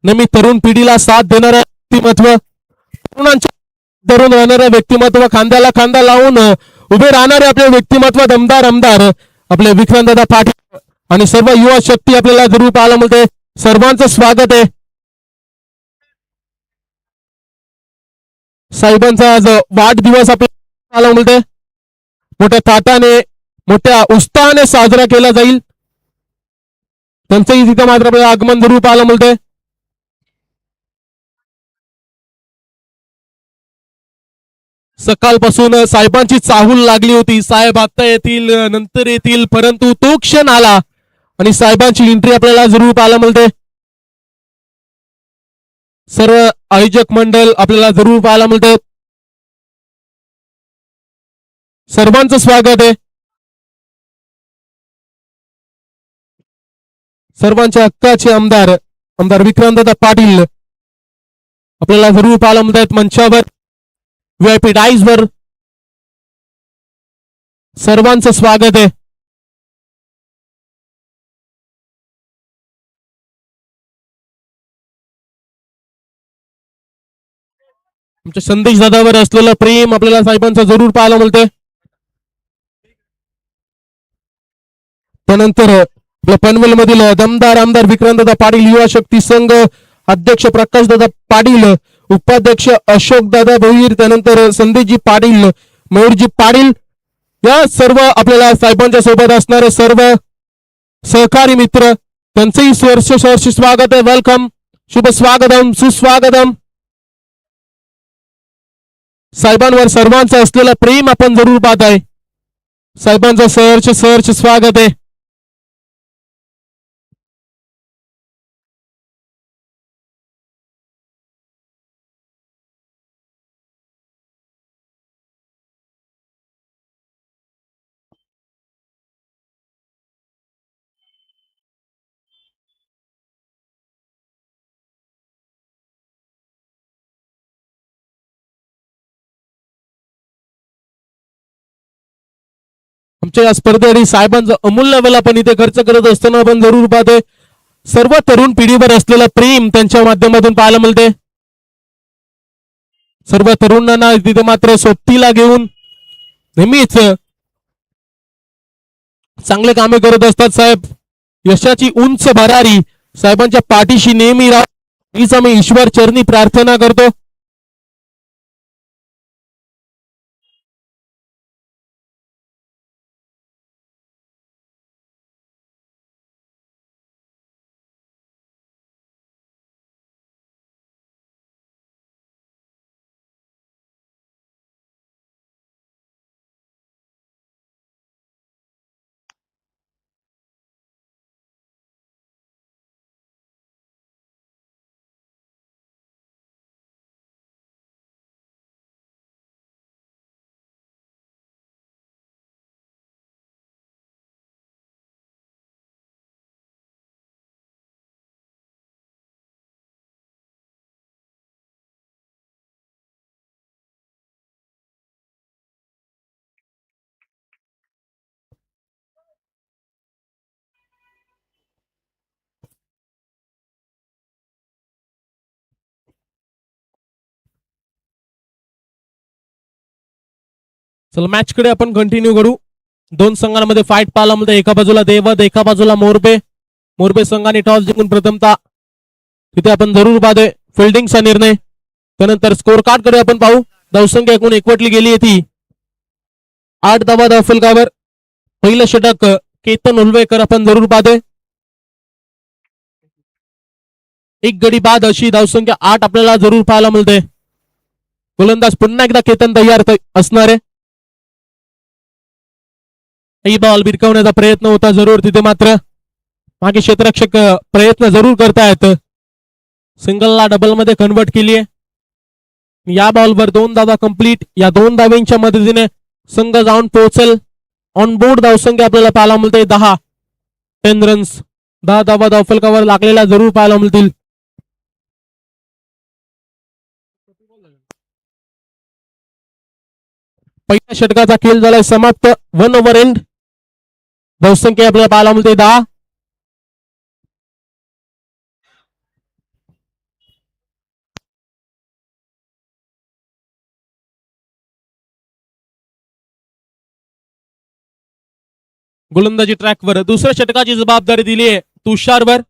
नेहमी तरुण पिढीला साथ देणारं व्यक्तिमत्व, तरुणांच्या धरून राहणारं व्यक्तिमत्व, खांद्याला खांदा लावून उभे राहणारे आपले व्यक्तिमत्व दमदार आमदार आपले विक्रांतदादा पाटील आणि सर्व युवा शक्ती आपल्याला जरूर पाहायला मिळते. सर्वांचं स्वागत आहे. साहेबांचा आज वाढदिवस आपल्याला पाहायला मिळते. मोठ्या थाटाने मोठ्या उत्साहाने साजरा केला जाईल. त्यांचंही तिथे मात्र आपल्याला आगमन जरूर पाहायला मिळते. सकाळपासून साहेबांची चाहूल लागली होती. साहेब आता येतील, नंतर येतील, परंतु तो क्षण आला आणि साहेबांची एंट्री आपल्याला जरूर पाहायला मिळते. सर्व आयोजक मंडळ आपल्याला जरूर पाहायला मिळते. सर्वांचं स्वागत आहे. सर्वांच्या हक्काचे आमदार आमदार विक्रांतदादा पाटील आपल्याला जरूर पाहायला मिळत आहेत मंचावर, व्हीआयपी डाईजवर. सर्वांचं स्वागत आहे. आमच्या संदेश दादावर असलेलं प्रेम आपल्याला साहेबांचं जरूर पाहायला मिळते. त्यानंतर आपल्या पनवेल मधील दमदार आमदार विक्रांतदादा पाटील, युवा शक्ती संघ अध्यक्ष प्रकाशदादा पाटील, उपाध्यक्ष अशोकदादा भोईर, त्यानंतर संदेशजी पाटील, मयूरजी पाटील, या सर्व आपल्याला साहेबांच्या सोबत असणारे सर्व सहकारी मित्र त्यांचंही सहर्ष स्वागत आहे. वेलकम, शुभ स्वागतम, सुस्वागतम. साहेबांवर सर्वांचं असलेलं प्रेम आपण जरूर पाहत आहे. साहेबांचं सहर्ष स्वागत आहे. आमच्या या स्पर्धेसाठी साहेबांचं अमूल्य वेळ आपण इथे खर्च करत असताना आपण जरूर पाहतोय. सर्व तरुण पिढीवर असलेलं प्रेम त्यांच्या माध्यमातून पाहायला मिळते. सर्व तरुणांना तिथे मात्र सोबतीला घेऊन नेहमीच चांगले कामे करत असतात साहेब. यशाची उंच भरारी साहेबांच्या पाठीशी नेहमी राहा हीच आम्ही ईश्वर चरणी प्रार्थना करतो. चला मॅच कडे आपण कंटिन्यू करू. दोन संघांमध्ये फाईट पाहायला मिळते. एका बाजूला देवद, एका बाजूला मोरबे. मोरबे संघाने टॉस जिंकून प्रथमता तिथे आपण जरूर पाहतोय फिल्डिंगचा निर्णय. त्यानंतर स्कोर कार्ड कडे आपण पाहू. धावसंख्या एकूण एकवटली गेली आहे ती 8 धावा धावफलकावर. पहिलं षटक केतन उलवेकर आपण जरूर पाहतोय. एक गडी बाद अशी धावसंख्या 8 आपल्याला जरूर पाहायला मिळते. गोलंदाज पुन्हा एकदा केतन तयार असणार आहे. ही बॉल भिरकवण्याचा प्रयत्न होता जरूर तिथे मात्र मागे क्षेत्ररक्षक प्रयत्न जरूर करतायत. सिंगलला डबल मध्ये कन्वर्ट केली आहे. या बॉलवर 2 धावा कंप्लीट. या 2 धावांच्या मदतीने संघ जाऊन पोहोचेल. ऑन बोर्ड धावसंख्या आपल्याला पाहायला मिळते 10 रन्स. 10 धावा धावफलकावर लागलेल्या जरूर पाहायला मिळतील. पहिल्या षटकाचा खेळ झालाय समाप्त. 1 ओव्हर एंड. धावसंख्या आपल्याला पाहायला मिळते 10. गोलंदाजी ट्रॅकवर. दुसऱ्या षटकाची जबाबदारी दिली आहे तुषारवर.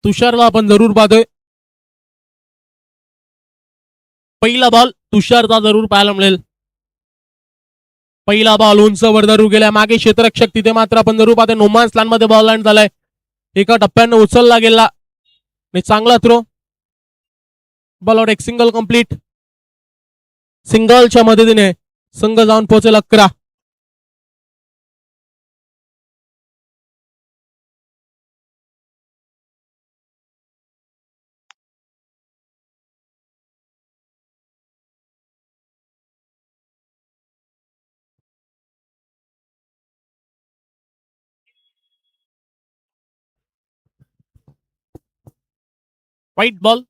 तुषारला आपण जरूर पाहतोय. पहिला बॉल तुषारचा जरूर पाहायला मिळेल. पहिला बॉल उंच वर धरू गेला. मागे क्षेत्ररक्षक तिथे मात्र आपण जरूर पाहतोय. नोमान्स लाईन मध्ये बॉल लँड झालाय. एका टप्प्यानं उचलला गेला आणि चांगला थ्रो. बॉलवर एक सिंगल कंप्लीट. सिंगलच्या मदतीने संघ जाऊन पोहोचेल 11. White ball.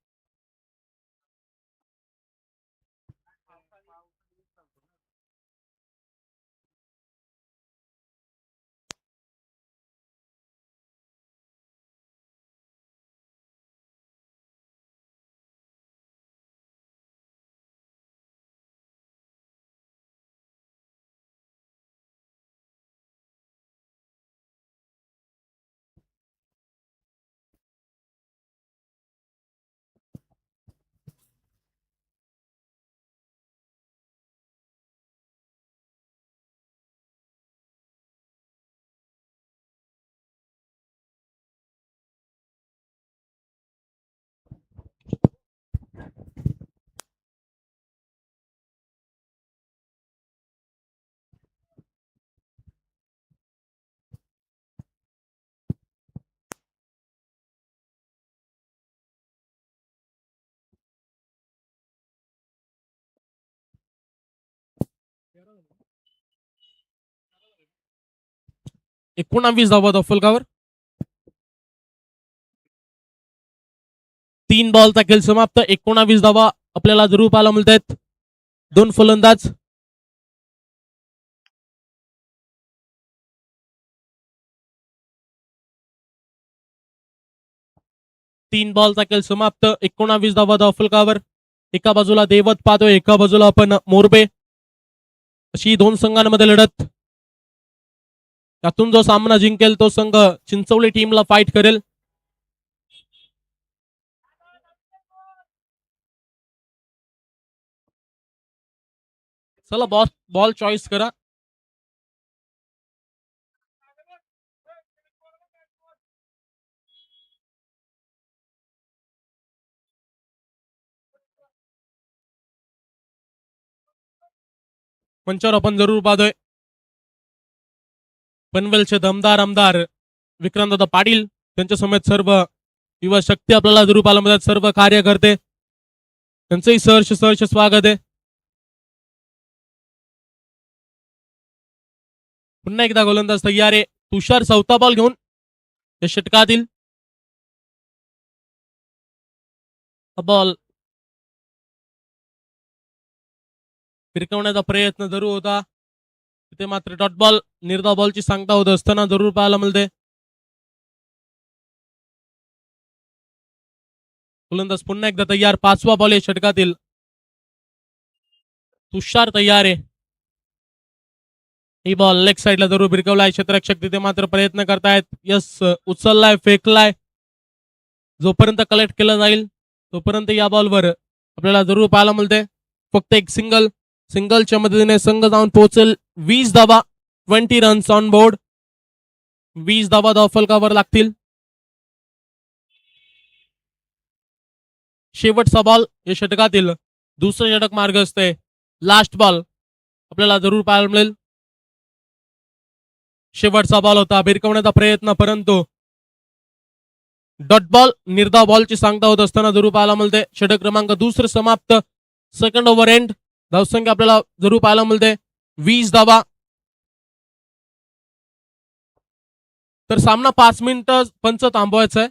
एकोणावीस धावा फलकावर. 3 बॉलचा खेळ समाप्त. 19 धावा आपल्याला जरूर पाहायला मिळत आहेत. 2 फलंदाज. तीन बॉलचा खेळ समाप्त. 19 धावा फलकावर. एका बाजूला देवत पाहतोय, एका बाजूला आपण मोरबे. अशी दोन संघांमध्ये लढत. त्यातून जो सामना जिंकेल तो संघ चिंचवली टीमला फाईट करेल. चला बॉल चॉईस करा. मंचावर आपण जरूर पाहतोय पनवेलचे दमदार आमदार विक्रांतदादा पाटील, त्यांच्या समेत सर्व युवा शक्ती आपल्याला जरूर पाहायला मिळतात. सर्व कार्यकर्ते त्यांचंही सहर्ष स्वागत आहे. पुन्हा एकदा गोलंदाज तयार आहे. तुषार चौथा बॉल घेऊन या षटकातील. बॉल फिरकवण्याचा प्रयत्न जरूर होता. तिथे मात्र डॉट बॉल. निर्धाव बॉलची सांगता होत असताना जरूर पाहायला मिळते. गोलंदाज पुन्हा एकदा तयार. 5वा बॉल आहे षटकातील. तुषार तयार आहे. ही बॉल लेग साईडला जरूर भिरकवलाय. क्षेत्ररक्षक तिथे मात्र प्रयत्न करतायत. यस, उचललाय, फेकलाय. जोपर्यंत कलेक्ट केलं जाईल तोपर्यंत या बॉलवर आपल्याला जरूर पाहायला मिळते. फक्त एक सिंगलच्या मदतीने संघ जाऊन पोहोचेल 20 धावा. 20 रन्स ऑन बोर्ड. 20 धावा धावफलकावर लागतील. शेवटचा बॉल या षटकातील. दुसरं षटक मार्ग असते. लास्ट बॉल आपल्याला जरूर पाहायला मिळेल. शेवटचा बॉल होता. भिरकवण्याचा प्रयत्न, परंतु डॉट बॉल. निर्धाव बॉलची सांगता होत असताना जरूर पाहायला मिळते. षटक क्रमांक दुसरं समाप्त. Second over end. धावसंख्या आपल्याला जरूर पाहायला मिळते 20 धावा. तर सामना 5 मिनिटं पंच थांबवायचा आहे.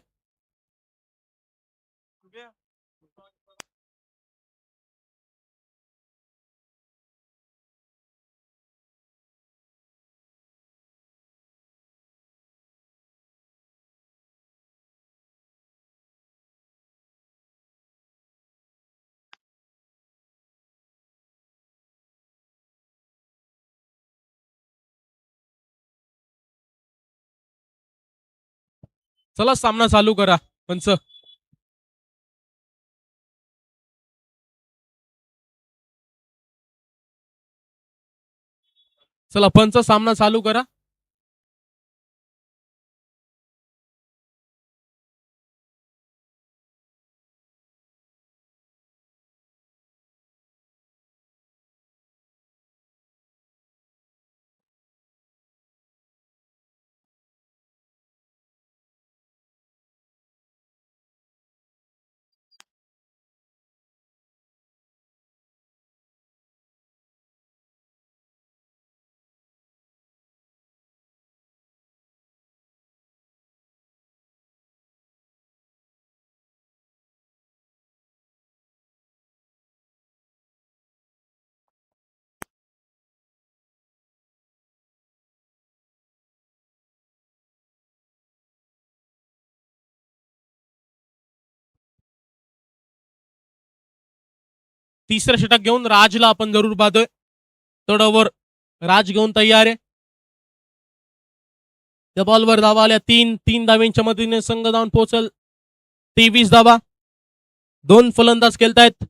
चला सामना चालू करा पंच. चला पंच सामना चालू करा. तिसरं षटक घेऊन राजला आपण जरूर पाहतोय. तोडावर राज घेऊन तयार आहे. त्या बॉलवर धावा आल्या 3 धाव्यांच्या मदतीने संघ जाऊन पोहोचल 23 धावा. 2 फलंदाज खेळतायत.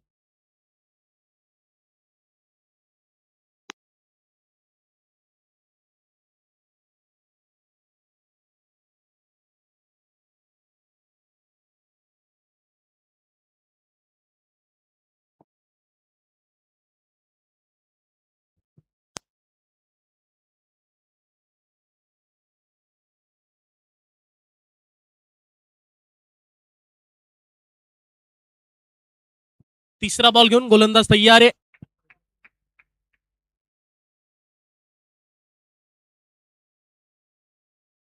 तिसरा बॉल घेऊन गोलंदाज तयार आहे.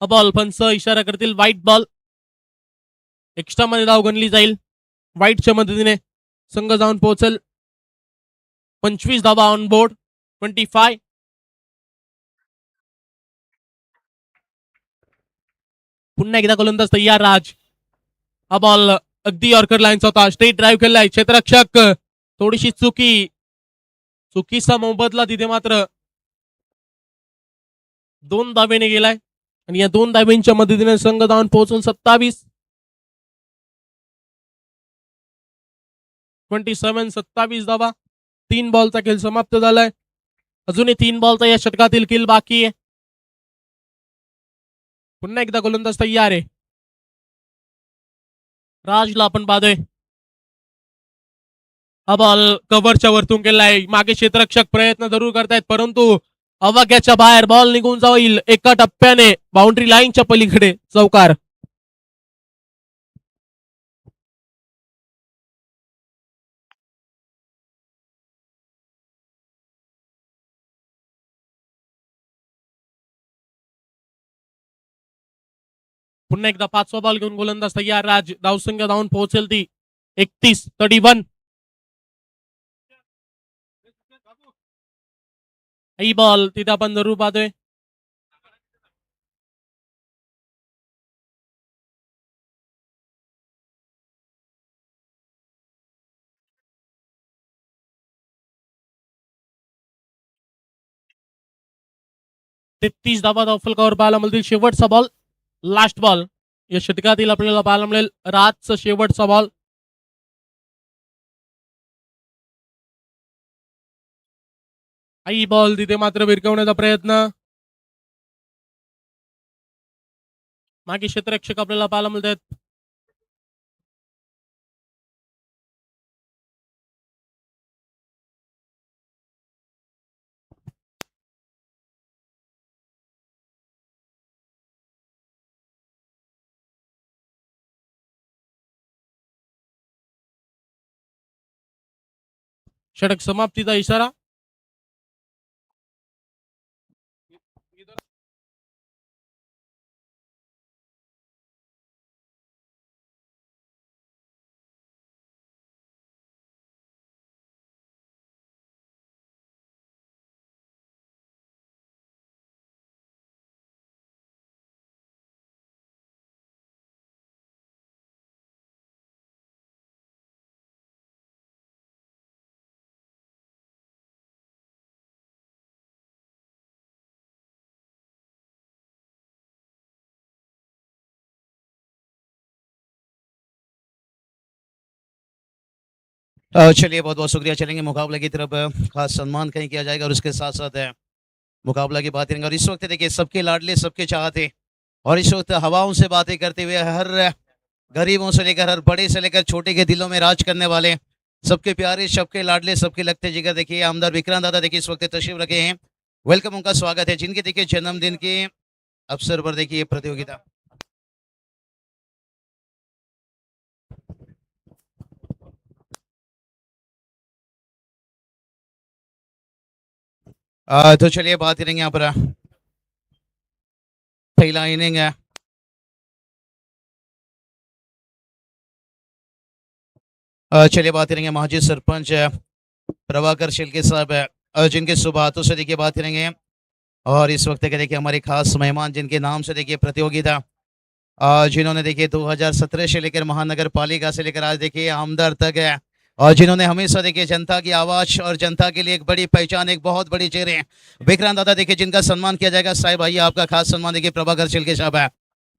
बॉल पंच इशारा करतील व्हाईट बॉल. एक्स्ट्रा मध्ये धाव गणली जाईल. व्हाईटच्या मदतीने संघ जाऊन पोहोचल 25 धावा ऑन बोर्ड 25. पुन्हा एकदा गोलंदाज तयार राज. हा बॉल अगदी यॉर्कर लाईनचा होता. स्ट्रेट ड्राईव्ह केलाय क्षेत्ररक्षक. थोडीशी चुकीचा मोबदला तिथे मात्र 2 धावेने गेलाय आणि या 2 धावेंच्या मदतीने संघ धावून पोहोचून 27. 27 धावा. 3 बॉलचा खेळ समाप्त झालाय. अजूनही 3 बॉलचा या षटकातील किल बाकी आहे. पुन्हा एकदा गोलंदाज तयार आहे. राजला आपण पाहतोय. हा बॉल कव्हरच्या वरतून केलाय. मागे क्षेत्ररक्षक प्रयत्न जरूर करतायत परंतु अवाक्याच्या बाहेर बॉल निघून जाईल एका टप्प्याने बाउंड्री लाईनच्या पलीकडे चौकार. पुन्हा एकदा 5वा बॉल घेऊन गोलंदाज तयार राज. धावसंख्या धावून पोहोचेल ती 31. ही बॉल तिथे आपण जरूर पाहतोय. तेहतीस धावा धावफलकावर पाहायला मिळतील. शेवटचा बॉल लास्ट बॉल या षटकातील आपल्याला पाहायला मिळेल. राजचा शेवटचा बॉल. आई बॉल तिथे मात्र विरकवण्याचा प्रयत्न. मागे क्षेत्ररक्षक आपल्याला पाहायला मिळतात. षटक समाप्तीचा इशारा. चलिए बहुत बहुत शुक्रिया। चलेंगे मुकाबले की तरफ। खास सम्मान कहीं किया जाएगा और उसके साथ साथ मुकाबला की बात करेंगे। और इस वक्त देखिए सबके लाडले सबके चाहते और इस वक्त हवाओं से बातें करते हुए हर गरीबों से लेकर हर बड़े से लेकर छोटे के दिलों में राज करने वाले सबके प्यारे सबके लाडले सबके लगते जिगर देखिए आमदार विक्रांत दादा देखिए इस वक्त तशरीफ रखे हैं। वेलकम, उनका स्वागत है जिनके देखिए जन्मदिन के अवसर पर देखिए ये प्रतियोगिता। तो चलिए बात करेंगे यहाँ पर पहला इनिंग है। चलिए बात करेंगे माजी सरपंच प्रभाकर शिल्के साहब जिनके शुभ हाथों से देखिए बात करेंगे। और इस वक्त के देखिए हमारे खास मेहमान जिनके नाम से देखिए प्रतियोगिता जिन्होंने देखिए 2017 से लेकर महानगर पालिका से लेकर आज देखिए आमदार तक है और जिन्होंने हमेशा देखिए जनता की आवाज और जनता के लिए एक बड़ी पहचान एक बहुत बड़ी चेहरे विक्रांत दादा देखिए जिनका सम्मान किया जाएगा। साहिब भाई आपका खास सम्मान देखिए प्रभाकर शिल्के साहब है।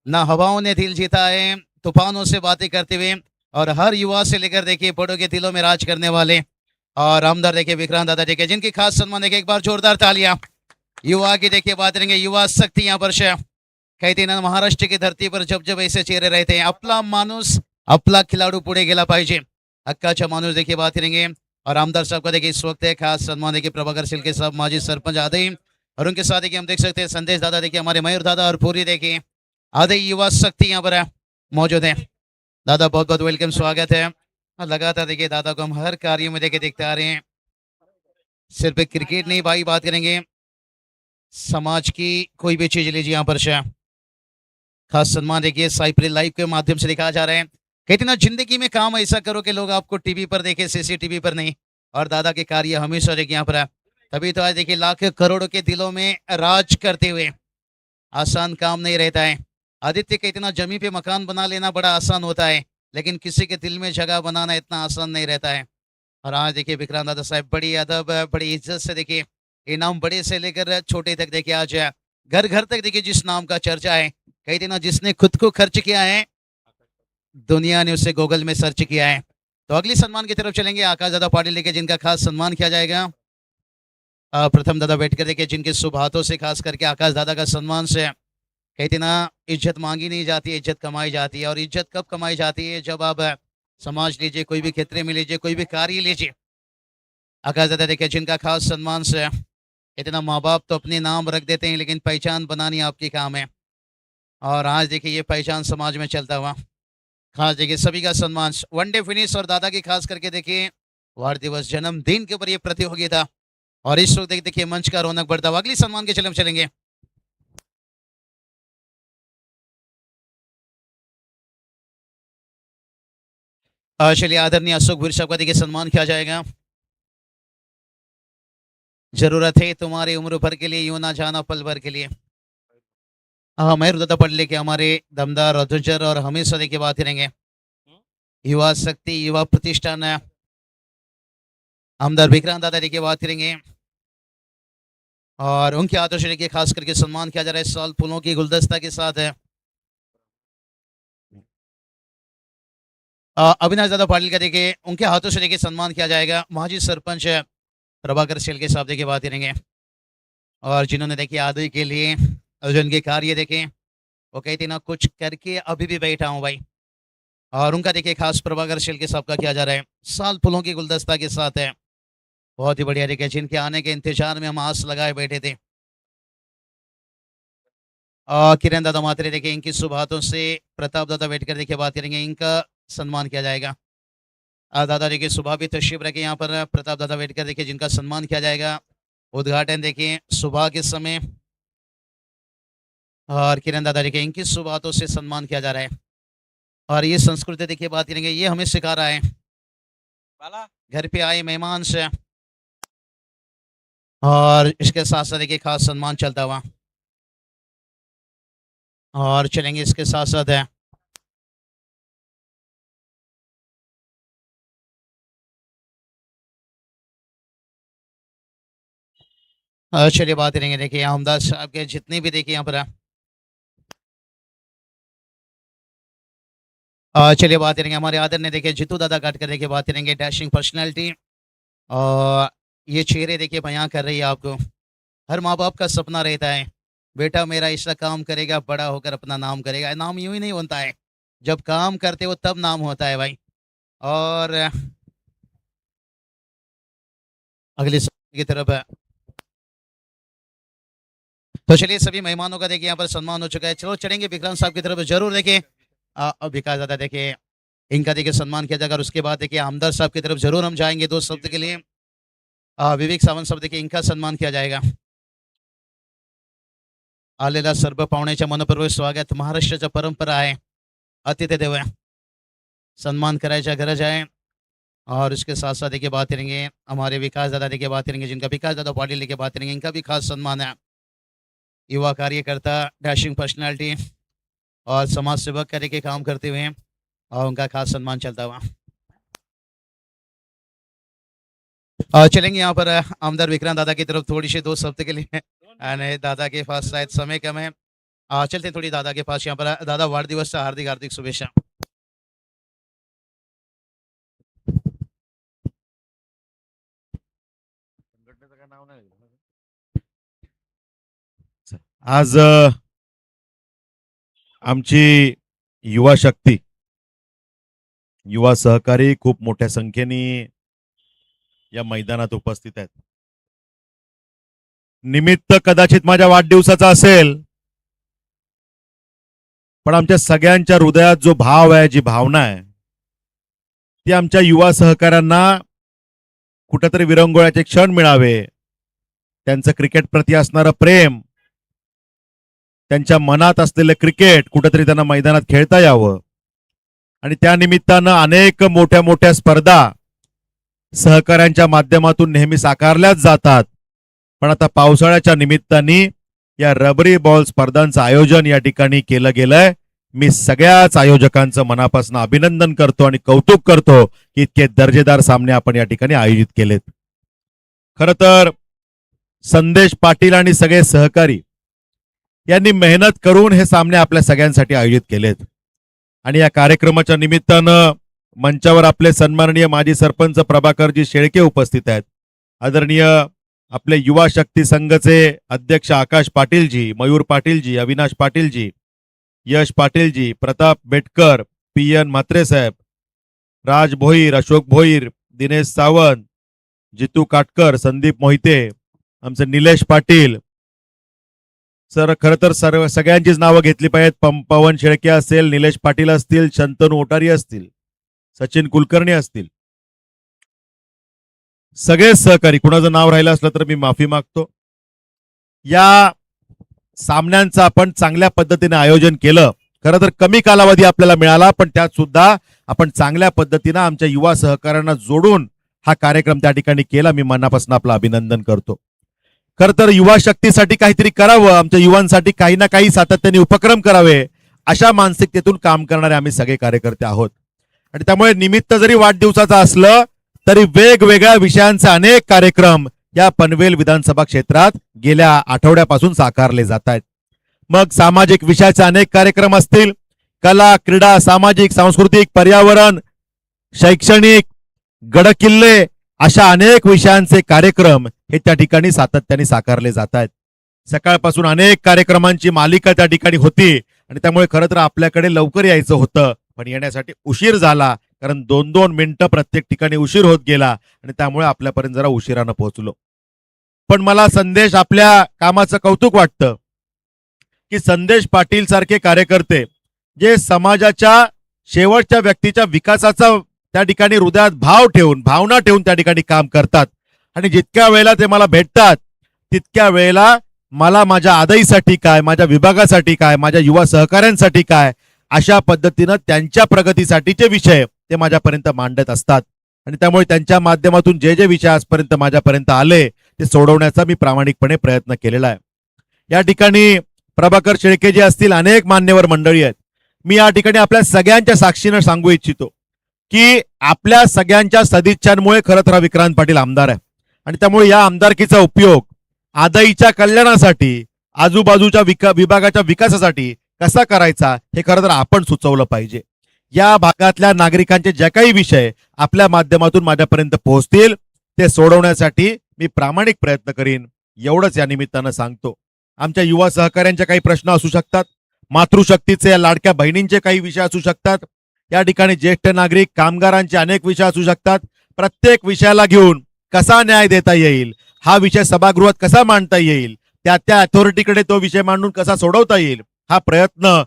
ना हवाओं ने दिल जीता है तूफानों से बातें करते हुए और हर युवा से लेकर देखिए बड़ों के दिलों में राज करने वाले और आमदार देखिए विक्रांत दादा देखिए जिनकी खास सम्मान देखिए एक बार जोरदार तालियां। युवा की देखिए बात करेंगे युवा शक्ति यहाँ पर कहते ना महाराष्ट्र की धरती पर जब जब ऐसे चेहरे रहते हैं आपला माणूस आपला खिलाडू पुढे गेला पाहिजे हक्काचा माणूस देखिए बात करेंगे। और आमदार साहब का देखिए इस वक्त है खास सम्मान देखिए प्रभाकर शिल्के साहब माजी सरपंच आदि और उनके साथ देखिए हम देख सकते हैं संदेश दादा देखिए हमारे मयूर दादा और पूरी देखिए आधे युवा शक्ति यहाँ पर मौजूद है। दादा बहुत बहुत वेलकम, स्वागत है। लगातार देखिए दादा को हम हर कार्य में देखिए देखते आ रहे हैं। सिर्फ क्रिकेट नहीं भाई, बात करेंगे समाज की कोई भी चीज लीजिए यहाँ पर खास सम्मान देखिए साइप्री लाइव के माध्यम से दिखाया जा रहा है। कहते ना जिंदगी में काम ऐसा करो कि लोग आपको टीवी पर देखे सीसीटीवी पर नहीं। और दादा के कार्य हमेशा देखिए यहाँ पर तभी तो आज देखिए लाख करोड़ों के दिलों में राज करते हुए आसान काम नहीं रहता है। आदित्य कहते ना जमीन पे मकान बना लेना बड़ा आसान होता है लेकिन किसी के दिल में जगह बनाना इतना आसान नहीं रहता है। और आज देखिए विक्रांत दादा साहब बड़ी अदब बड़ी इज्जत से देखिए इनाम बड़े से लेकर छोटे तक देखिए आज घर घर तक देखिए जिस नाम का चर्चा है कहते ना जिसने खुद को खर्च किया है दुनिया ने उसे गूगल में सर्च किया है। तो अगली सम्मान की तरफ चलेंगे आकाश दादा पाटिल लेके जिनका खास सम्मान किया जाएगा। प्रथम दादा बैठ कर देखिए जिनके शुभ हाथों से खास करके आकाश दादा का सम्मान से कहते ना इज्जत मांगी नहीं जाती है इज्जत कमाई जाती है। और इज्जत कब कमाई जाती है जब आप समाज लीजिए कोई भी क्षेत्र में लीजिए कोई भी कार्य लीजिए आकाश दादा देखिए जिनका खास सम्मान से इतना माँ बाप तो अपने नाम रख देते हैं लेकिन पहचान बनानी आपकी काम है। और आज देखिए ये पहचान समाज में चलता हुआ खास देखिए सभी का सम्मान वनडे फिनिश और दादा की खास करके देखिए वार दिवस जन्मदिन के ऊपर ये प्रतियोगिता और इस वक्त देखिए मंच का रौनक बढ़ता हुआ अगली सम्मान के चलेंगे। चलिए आदरणीय अशोक भूरी साहब का देखिए सम्मान किया जाएगा। जरूरत है तुम्हारी उम्र भर के लिए यूं ना जाना पल भर के लिए। हाँ मैं रुदता पढ़ लेके हमारे दमदार अधुचर और हमेशा देखिए बात करेंगे युवा शक्ति युवा प्रतिष्ठान आमदार विक्रांत दादा देखिए बात करेंगे और उनके हाथों से देखिए खास करके सम्मान किया जा रहा है इस साल फूलों की गुलदस्ता के साथ है। अविनाश दादा पाटिल का देखिए उनके हाथों से देखिए सम्मान किया जाएगा। माजी सरपंच प्रभाकर शिल्के साहब देखिए बात करेंगे और जिन्होंने देखिए आदि के लिए जो इनके कार्य देखे वो कहते ना कुछ करके अभी भी बैठा हूँ भाई। और उनका देखिए खास प्रभाकर शिल्के साहब का किया जा रहा है साल फूलों की गुलदस्ता के साथ है। बहुत ही बढ़िया देखिए जिनके आने के इंतजार में हम आस लगाए बैठे थे। किरण दादा मात्रे देखिए इनकी शुभ हाथों से प्रताप दादा बैठ कर देखिए बात करेंगे इनका सम्मान किया जाएगा। दादा देखिए सुबह भी तशरीफ रखे यहाँ पर प्रताप दादा बैठ कर देखिए जिनका सम्मान किया जाएगा। उद्घाटन देखिए सुबह के समय और किरण दादा देखिए इनकी शुभ हाथों से सम्मान किया जा रहा है। और ये संस्कृति देखिए बात करेंगे ये हमें सिखा रहा है घर पे आए मेहमान से और इसके साथ साथ देखिए खास सम्मान चलता हुआ और चलेंगे इसके साथ साथ है चलिए बात करेंगे देखिए अहमदाद साहब के जितने भी देखिए यहाँ पर चलिए बात करेंगे हमारे आदरणीय देखिए जीतू दादा काटकर देखिए बात करेंगे डैशिंग पर्सनैलिटी। और ये चेहरे देखिए बयां कर रही है आपको। हर माँ बाप का सपना रहता है बेटा मेरा ऐसा काम करेगा बड़ा होकर अपना नाम करेगा। नाम यूं ही नहीं बनता है, जब काम करते हो तब नाम होता है भाई। और अगली की तरफ तो चलिए सभी मेहमानों का देखिए यहाँ पर सम्मान हो चुका है। चलो चलेंगे विक्रांत साहब की तरफ जरूर। देखिए अब विकास दादा देखिए इनका देखिए सम्मान किया जाएगा और उसके बाद देखिए आमदार साहब की तरफ जरूर हम जाएंगे 2 शब्द के लिए। विवेक सावंत साहब देखिए इनका सम्मान किया जाएगा। आलेला सर्व पाहुण्याच्या मनपूर्वक स्वागत। महाराष्ट्राच्या परंपरा आहे अतिथि देव सम्मान करायचा गरज आहे। और उसके साथ साथ देखिए बात करेंगे हमारे विकास दादा देखिए बात करेंगे जिनका विकास दादा पाटिल लेके बात करेंगे, इनका भी खास सम्मान है। युवा कार्यकर्ता डैशिंग पर्सनालिटी और समाज सेवक करे के काम करते हुए और उनका खास सम्मान चलता हुआ चलेंगे यहाँ पर आमदार विक्रांत दादा की तरफ थोड़ी सी 2 शब्द के लिए। आणि दादा के पास शायद समय कम है। चलते थोड़ी दादा के पास। यहाँ पर दादा वाढदिवसच्या हार्दिक हार्दिक शुभेच्छा। आज आमची युवा शक्ती युवा सहकारी खूप मोठ्या संख्येने या मैदानात उपस्थित आहेत। निमित्त कदाचित माझ्या वाढदिवसाचा असेल, पण आमच्या सगळ्यांच्या हृदयात जो भाव आहे, जी भावना आहे, ती आमच्या युवा सहकाऱ्यांना कुठेतरी विरंगुळ्याचे क्षण मिळावे, त्यांचं क्रिकेट प्रती असणारं प्रेम, त्यांच्या मनात असलेलं क्रिकेट कुठेतरी त्यांना मैदानात खेळता यावं आणि त्या निमित्तानं अनेक मोठ्या मोठ्या स्पर्धा सहकाऱ्यांच्या माध्यमातून नेहमी साकारल्याच जातात। पण आता पावसाळ्याच्या निमित्ताने या रबरी बॉल स्पर्धांचं आयोजन या ठिकाणी केलं गेलंय। मी सगळ्याच आयोजकांचं मनापासून अभिनंदन करतो आणि कौतुक करतो की इतके दर्जेदार सामने आपण या ठिकाणी आयोजित केलेत। खरं तर संदेश पाटील आणि सगळे सहकारी यांनी मेहनत करून हे सामने आपल्या सगळ्यांसाठी आयोजित केलेत आणि या कार्यक्रमाच्या निमित्तानं मंचावर आपले सन्माननीय माजी सरपंच प्रभाकरजी शेळके उपस्थित आहेत। आदरणीय आपले युवा शक्ती संघाचे अध्यक्ष आकाश पाटीलजी, मयूर पाटीलजी, अविनाश पाटीलजी, यश पाटीलजी, प्रताप बेटकर, पी.एन. म्हात्रे साहेब, राज भोईर, अशोक भोईर, दिनेश सावंत, जितू काटकर, संदीप मोहिते, आमचे निलेश पाटील सर। खरं तर सगळ्यांचीच नावं घेतली पाहिजेत। पवन शेळके असेल, निलेश पाटील असतील, शंतनू ओटारी असतील, सचिन कुलकर्णी असतील, सगळे सहकारी, कुणाचं नाव राहिलं असलं तर मी माफी मागतो। या सामन्यांचं आपण चांगल्या पद्धतीने आयोजन केलं। खरं तर कमी कालावधी आपल्याला मिळाला, पण त्यात सुद्धा आपण चांगल्या पद्धतीने आमच्या युवा सहकाऱ्यांना जोडून हा कार्यक्रम त्या ठिकाणी केला। मी मनापासून आपलं अभिनंदन करतो। खरं तर युवा शक्तीसाठी काहीतरी करावं, आमच्या युवांसाठी काही ना काही सातत्याने उपक्रम करावे, अशा मानसिकतेतून काम करणारे आम्ही सगळे कार्यकर्ते आहोत। आणि त्यामुळे निमित्त जरी वाढदिवसाचं असलं तरी वेगवेगळ्या विषयांचे अनेक कार्यक्रम या पनवेल विधानसभा क्षेत्रात गेल्या आठवड्यापासून साकारले जात आहेत। मग सामाजिक विषयाचे अनेक कार्यक्रम असतील, कला, क्रीडा, सामाजिक, सांस्कृतिक, पर्यावरण, शैक्षणिक, गडकिल्ले, अशा अनेक विषयांचे कार्यक्रम हे त्या ठिकाणी सातत्याने साकारले जात आहेत। सकाळपासून अनेक कार्यक्रमांची मालिका त्या ठिकाणी होती आणि त्यामुळे खरं तर आपल्याकडे लवकर यायचं होतं, पण येण्यासाठी उशीर झाला, कारण 2-2 मिनिटं प्रत्येक ठिकाणी उशीर होत गेला आणि त्यामुळे आपल्यापर्यंत जरा उशिरानं पोहोचलो। पण मला संदेश आपल्या कामाचं कौतुक वाटतं की संदेश पाटील सारखे कार्यकर्ते जे समाजाच्या शेवटच्या व्यक्तीच्या विकासाचा त्या ठिकाणी हृदयात भावना ठेवून त्या ठिकाणी काम करतात आणि जितक्या वेळेला ते मला भेटतात तितक्या वेळेला मला माझ्या आदाईसाठी काय, माझ्या विभागासाठी काय, माझ्या युवा सहकाऱ्यांसाठी काय, अशा पद्धतीनं त्यांच्या प्रगतीसाठीचे विषय ते माझ्यापर्यंत मांडत असतात आणि त्यामुळे त्यांच्या माध्यमातून जे जे विषय आजपर्यंत माझ्यापर्यंत आले ते सोडवण्याचा मी प्रामाणिकपणे प्रयत्न केलेला आहे। या ठिकाणी प्रभाकर शेळके जे असतील, अनेक मान्यवर मंडळी आहेत। मी या ठिकाणी आपल्या सगळ्यांच्या साक्षीनं सांगू इच्छितो की आपल्या सगळ्यांच्या सदिच्छांमुळे खरं तर विक्रांत पाटील आमदार आहे आणि त्यामुळे या आमदारकीचा उपयोग आदाईच्या कल्याणासाठी, आजूबाजूच्या विभागाच्या विकासासाठी कसा करायचा हे खरं तर आपण सुचवलं पाहिजे। या भागातल्या नागरिकांचे जे काही विषय आपल्या माध्यमातून माझ्यापर्यंत पोहोचतील ते सोडवण्यासाठी मी प्रामाणिक प्रयत्न करीन, एवढंच या निमित्तानं सांगतो. आमच्या युवा सहकाऱ्यांचे काही प्रश्न असू शकतात, मातृशक्तीचे या लाडक्या बहिणींचे काही विषय असू शकतात, या ठिकाणी ज्येष्ठ नागरिक कामगारांचे अनेक विषय असू शकतात. प्रत्येक विषयाला घेऊन कसा न्याय देता येईल, हा विषय सभागृहात कसा मांडता येईल, त्या अथॉरिटीकडे तो विषय मांडून कसा सोडवता येईल, हा प्रयत्न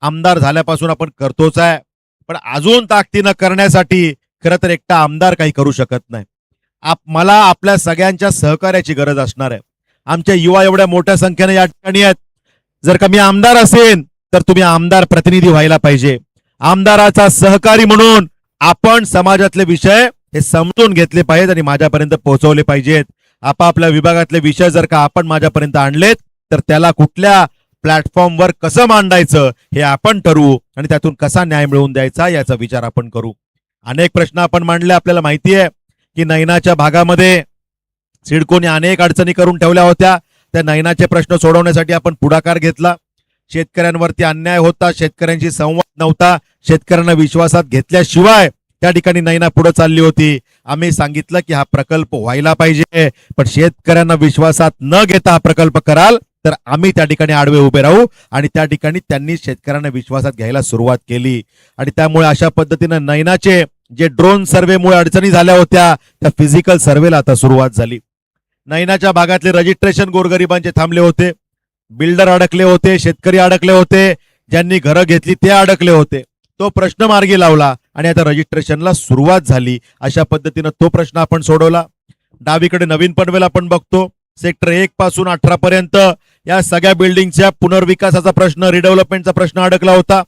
आमदार झाल्यापासून आपण करतोच आहे. पण अजून ताकदीनं करण्यासाठी खरं तर एकटा आमदार काही करू शकत नाही. मला आपल्या सगळ्यांच्या सहकार्याची गरज असणार आहे. आमचे युवा एवढ्या मोठ्या संख्येने या ठिकाणी आहेत. जर का मी आमदार असेन तर तुम्ही आमदार प्रतिनिधी व्हायला पाहिजे. आमदाराचा सहकारी म्हणून आपण समाजातले विषय हे समजून घेतले पाहिजेत आणि माझ्यापर्यंत पोहोचवले पाहिजेत. आपापल्या विभागातले विषय जर का आपण माझ्यापर्यंत आणलेत तर त्याला कुठल्या प्लॅटफॉर्मवर कसं मांडायचं हे आपण ठरवू आणि त्यातून कसा न्याय मिळवून द्यायचा याचा विचार आपण करू. अनेक प्रश्न आपण मांडले. आपल्याला माहिती आहे की नैनाच्या भागामध्ये सिडकोने अनेक अडचणी करून ठेवल्या होत्या. त्या नैनाचे प्रश्न सोडवण्यासाठी आपण पुढाकार घेतला. शेतकऱ्यांवरती अन्याय होता, शेतकऱ्यांशी संवाद नव्हता, शेतकऱ्यांना विश्वासात घेतल्याशिवाय त्या ठिकाणी नैना पुढे चालली होती. आम्ही सांगितलं की हा प्रकल्प व्हायला पाहिजे, पण शेतकऱ्यांना विश्वासात न घेता हा प्रकल्प कराल तर आम्ही त्या ठिकाणी आडवे उभे राहू आणि त्या ठिकाणी त्यांनी शेतकऱ्यांना विश्वासात घ्यायला सुरुवात केली. आणि त्यामुळे अशा पद्धतीनं नैनाचे जे ड्रोन सर्वेमुळे अडचणी झाल्या होत्या त्या फिजिकल सर्वेला आता सुरुवात झाली. नैनाच्या भागातले रजिस्ट्रेशन गोरगरिबांचे थांबले होते, बिल्डर अडकले होते, शेतकरी अडकले होते, ज्यांनी घरं घेतली ते अडकले होते. तो प्रश्न मार्गी लावला आणि आता रजिस्ट्रेशनला सुरुवात झाली. अशा पद्धतीनं तो प्रश्न आपण सोडवला. डावीकडे नवीन पनवेल आपण बघतो, सेक्टर 1 पासून 18 पर्यंत या सगळ्या बिल्डिंगच्या पुनर्विकासाचा प्रश्न, रिडेव्हलपमेंटचा प्रश्न अडकला होता.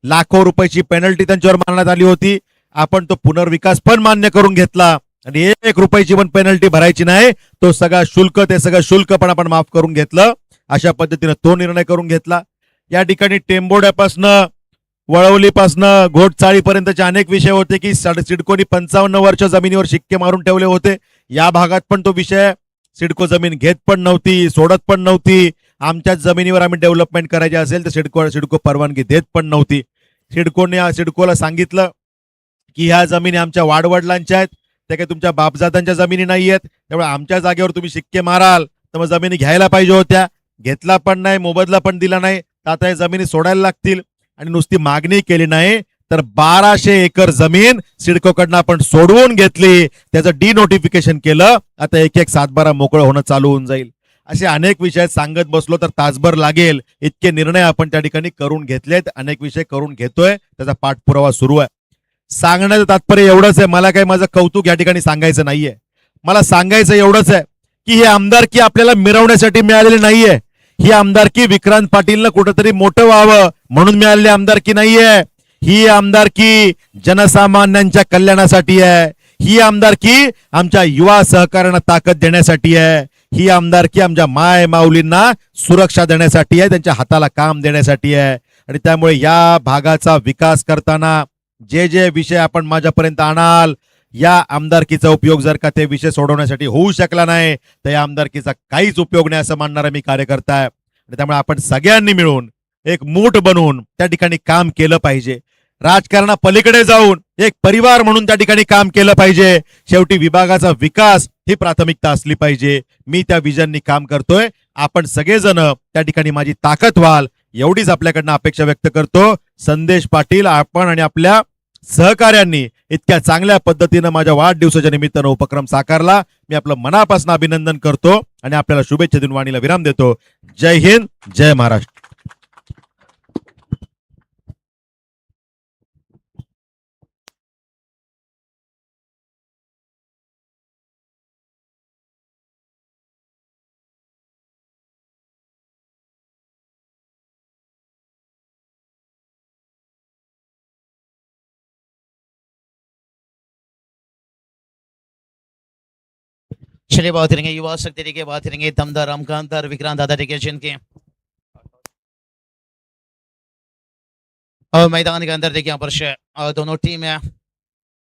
लाखो रुपयाची पेनल्टी त्यांच्यावर मारण्यात आली होती. आपण तो पुनर्विकास पण मान्य करून घेतला आणि 1 रुपयाची पण पेनल्टी भरायची नाही, तो सगळा शुल्क, ते सगळं शुल्क पण आपण माफ करून घेतलं. अशा पद्धतीनं तो निर्णय करून घेतला. या ठिकाणी टेंबोड्यापासनं वळवलीपासनं घोटचाळीपर्यंतचे अनेक विषय होते की सिडकोनी 55 वर्ष जमिनीवर शिक्के मारून ठेवले होते. या भागात पण तो विषय, सिडको जमीन घेत पण नव्हती, सोडत पण नव्हती. आमच्याच जमिनीवर आम्ही डेव्हलपमेंट करायचे असेल तर सिडको परवानगी देत पण नव्हती. सिडकोला सांगितलं की ह्या जमिनी आमच्या वाडवडिलांच्या आहेत, त्या काही तुमच्या बापजादांच्या जमिनी नाही आहेत, त्यामुळे आमच्या जागेवर तुम्ही शिक्के माराल तर मग जमिनी घ्यायला पाहिजे होत्या. घेतला पण नाही, मोबदला पण दिला नाही, तर आता या जमिनी सोडायला लागतील. आणि नुसती मागणी केली नाही तर 1200 एकर जमीन सिडकोकडनं आपण सोडवून घेतली, त्याचं डिनोटिफिकेशन केलं. आता एक एक 7-12 मोकळं होणं चालू होऊन जाईल. असे अनेक विषय सांगत बसलो तर तासभर लागेल, इतके निर्णय आपण त्या ठिकाणी करून घेतलेत, अनेक विषय करून घेतोय, त्याचा पाठपुरावा सुरू आहे. सांगण्याचं तात्पर्य एवढंच आहे, मला काही माझं कौतुक या ठिकाणी सांगायचं नाहीये. मला सांगायचं एवढंच आहे की ही आमदारकी आपल्याला मिरवण्यासाठी मिळालेली नाहीये. ही आमदारकी विक्रांत पाटीलनं कुठंतरी मोठं व्हावं म्हणून मिळालेली आमदारकी नाहीये. ही आमदारकी जनसामान्यांच्या कल्याणासाठी आहे. ही आमदारकी आमच्या युवा सहकार्यांना ताकद देण्यासाठी आहे. ही आमदारकी आमच्या माय माऊलींना सुरक्षा देण्यासाठी आहे, त्यांच्या हाताला काम देण्यासाठी आहे. आणि त्यामुळे या भागाचा विकास करताना जे जे विषय आपण माझ्यापर्यंत आणाल, या आमदारकीचा उपयोग जर का ते विषय सोडवण्यासाठी होऊ शकला नाही तर या आमदारकीचा काहीच उपयोग नाही असं मानणारा मी कार्यकर्ता आहे. आणि त्यामुळे आपण सगळ्यांनी मिळून एक मूठ बनवून त्या ठिकाणी काम केलं पाहिजे. राजकारणा पलीकडे जाऊन एक परिवार म्हणून त्या ठिकाणी काम केलं पाहिजे. शेवटी विभागाचा विकास ही प्राथमिकता असली पाहिजे. मी त्या विजननी काम करतोय. आपण सगळेजण त्या ठिकाणी माझी ताकद व्हाल एवढीच आपल्याकडनं अपेक्षा व्यक्त करतो. संदेश पाटील, आपण आणि आपल्या सहकार्यांनी इतक्या चांगल्या पद्धतीनं माझ्या वाढदिवसाच्या निमित्तानं उपक्रम साकारला. मी आपलं मनापासून अभिनंदन करतो आणि आपल्याला शुभेच्छा देऊन वाणीला विराम देतो. जय हिंद, जय महाराष्ट्र. चलिए बात करेंगे युवा शक्ति की बात करेंगे दमदार अमकानदार विक्रांत दादा के जिनके और मैदान के अंदर देखिए यहाँ पर दोनों टीम है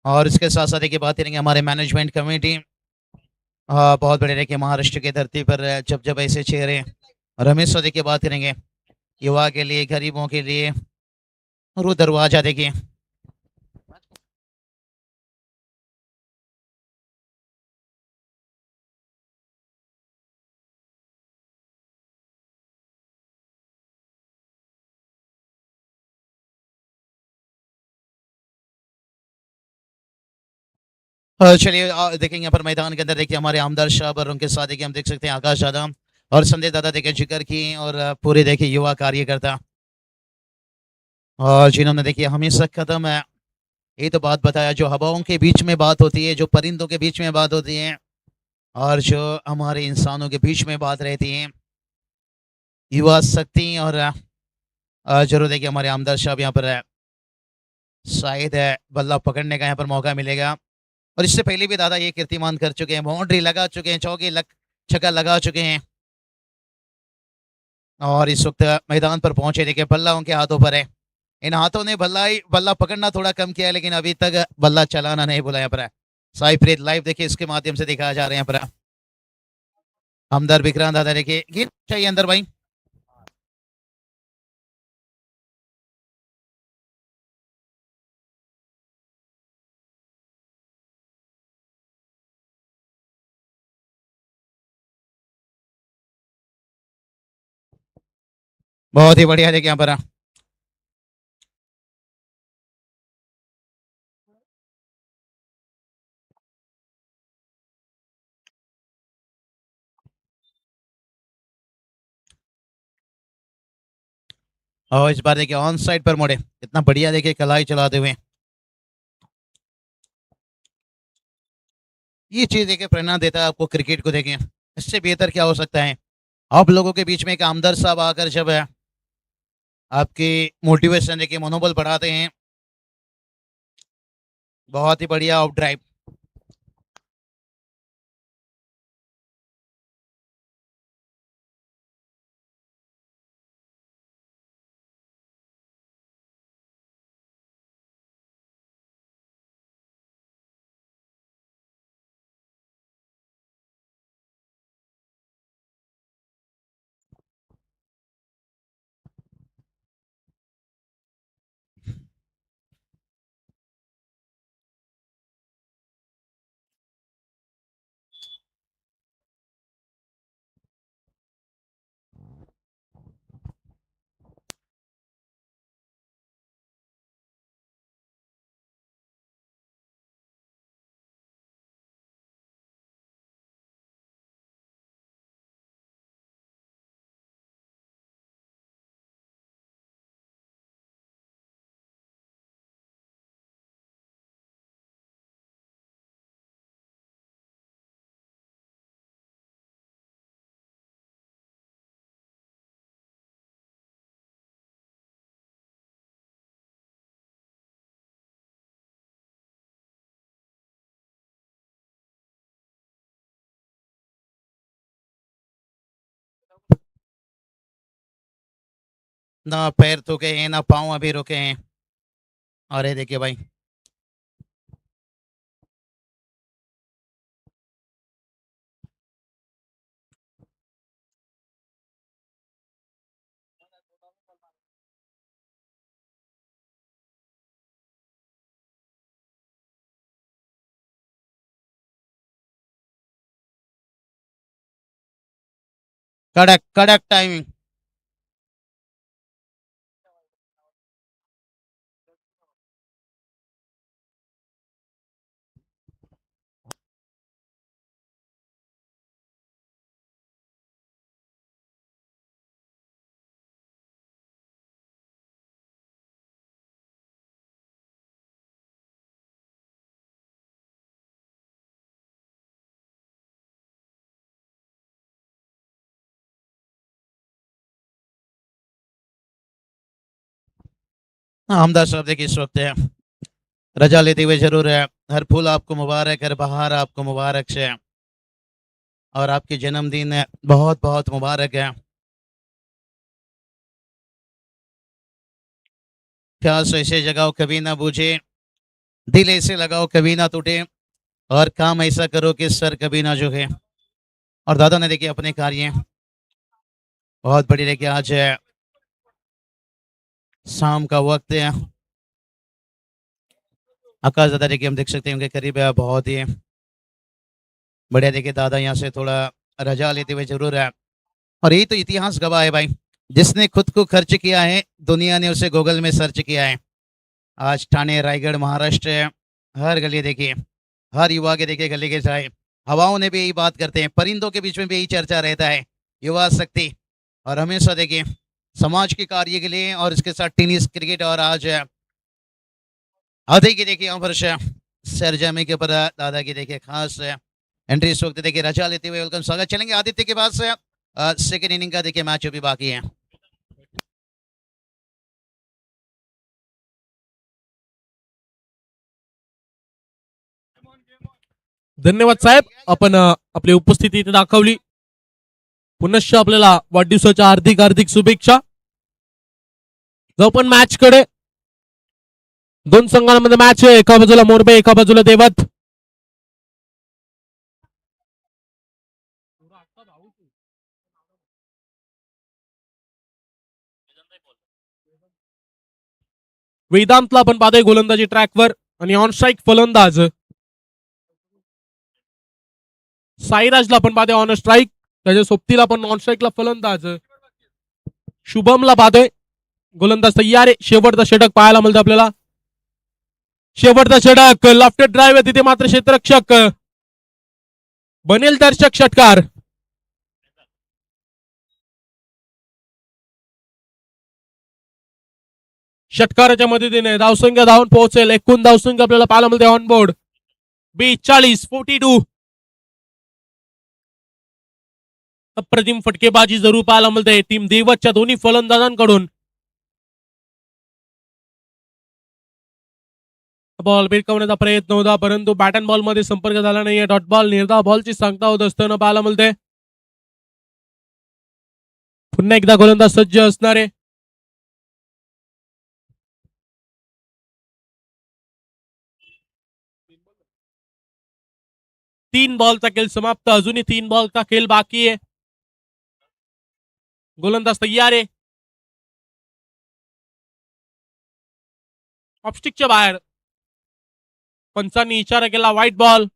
और इसके साथ साथ देखिए बात करेंगे हमारे मैनेजमेंट कमेटी। बहुत बड़े देखिए महाराष्ट्र की धरती पर जब जब ऐसे चेहरे रमेश देखिए बात करेंगे युवा के लिए, गरीबों के लिए रू दरवाजा देखिए चलिए देखेंगे यहाँ पर मैदान के अंदर देखिए हमारे आमदार साहब और उनके साथ देखिए हम देख सकते हैं आकाश दादा और संदेश दादा देखिए जिक्र की और पूरे देखिए युवा कार्यकर्ता और जिन्होंने देखिए हमेशा कदम है ये तो बात बताया जो हवाओं के बीच में बात होती है, जो परिंदों के बीच में बात होती है और जो हमारे इंसानों के बीच में बात रहती है, युवा शक्ति और जरूर देखिए हमारे आमदार साहब यहाँ पर शायद बल्ला पकड़ने का यहाँ पर मौका मिलेगा और इससे पहले भी दादा ये कीर्तिमान कर चुके हैं, बाउंड्री लगा चुके हैं, चौके छक्का लगा चुके हैं और इस वक्त मैदान पर पहुंचे देखिए बल्ला उनके हाथों पर है। इन हाथों ने बल्ला पकड़ना थोड़ा कम किया है लेकिन अभी तक बल्ला चलाना नहीं बोला यहाँ पर साई प्रीत लाइव देखिए इसके माध्यम से दिखाया जा रहे हैं यहाँ पर हमदर विक्रांत दादा देखिए गिर चाहिए अंदर भाई। बहुत ही बढ़िया देखिए यहाँ पर और इस बार देखिए ऑन साइड पर मोड़े इतना बढ़िया देखिए कलाई चलाते हुए ये चीज देखिए प्रेरणा देता है आपको क्रिकेट को देखें इससे बेहतर क्या हो सकता है। आप लोगों के बीच में एक आमदार साहब आकर जब है आपकी मोटिवेशन देखिए मनोबल बढ़ाते हैं, बहुत ही बढ़िया ऑफ ड्राइव ना पैर रुके हैं ना पाँव अभी रुके हैं। और ये देखिए भाई कड़क कड़क टाइमिंग हमदार साहब देखिए इस वक्त है रजा लेते हुए जरूर है। हर फूल आपको मुबारक, हर बहार आपको मुबारक से और आपके जन्मदिन बहुत बहुत मुबारक है। प्यास ऐसे जगाओ कभी ना बूझे, दिल ऐसे लगाओ कभी ना टूटे और काम ऐसा करो कि सर कभी ना झुके। और दादा ने देखिए अपने कार्य बहुत बड़ी देखिए आज है शाम का वक्त है। आकाश दादा देखिए हम देख सकते हैं उनके करीब है, बहुत ही बढ़िया देखिए दादा यहाँ से थोड़ा रजा लेते हुए जरूर है। और यही तो इतिहास गवाह है भाई, जिसने खुद को खर्च किया है दुनिया ने उसे गूगल में सर्च किया है। आज ठाणे रायगढ़ महाराष्ट्र हर गली देखिए हर युवा के देखिए गले के जाए, हवाओं ने भी यही बात करते हैं, परिंदों के बीच में भी यही चर्चा रहता है, युवा शक्ति। और हमेशा देखिए समाज के कार्य के लिए और इसके साथ टेनिस क्रिकेट और आज आधे की देखिए यहाँ पर सरजमी के ऊपर दादा की देखिए खास एंट्री इस वक्त देखिए रजा लेते हुए वेलकम स्वागत। चलेंगे आदित्य के बाद से सेकेंड इनिंग का देखिए मैच अभी बाकी है। धन्यवाद साहेब, आपण आपली उपस्थिती इथे दाखवली. पुनश्च आपल्याला वाढदिवसाच्या हार्दिक हार्दिक शुभेच्छा. जाऊ पण मॅच कडे. दोन संघांमध्ये मॅच आहे, एका बाजूला मोरबे एका बाजूला देवत. वेदांतला आपण पाहतोय गोलंदाजी ट्रॅकवर आणि ऑन स्ट्राईक फलंदाज. साईराजला आपण पाहतोय ऑन स्ट्राईक, त्याच्या सोबतीला पण ऑन स्ट्राईकला फलंदाज. शुभमला पाहतोय गोलंदाज तयार आहे. शेवटचा षटक पाहायला मिळतं आपल्याला. शेवटचा षटक लेफ्ट ड्राईव्ह आहे, तिथे मात्र क्षेत्ररक्षक बनेल दर्शक षटकार. षटकाराच्या मदतीने धावसंख्या धावून पोहोचेल. एकूण धावसंख्या आपल्याला पाहायला मिळते ऑन बोर्ड 42 अप्रतिम फटकेबाजी जरूर पाहायला मिळते टीम देवतच्या दोन्ही फलंदाजांकडून. बॉल भिरकवण्याचा प्रयत्न होता, परंतु बॅट अँड बॉल मध्ये संपर्क झाला नाहीये. डॉट बॉल निर्धाव बॉलची सांगता होत असताना पाहायला मिळते. पुन्हा एकदा गोलंदाज सज्ज असणारे. तीन बॉलचा खेळ समाप्त, अजूनही 3 बॉलचा खेळ बाकी आहे. गोलंदाज तयार आहे. ऑफस्टिकच्या बाहेर पंचांनी इशारा केला, व्हाईट बॉल.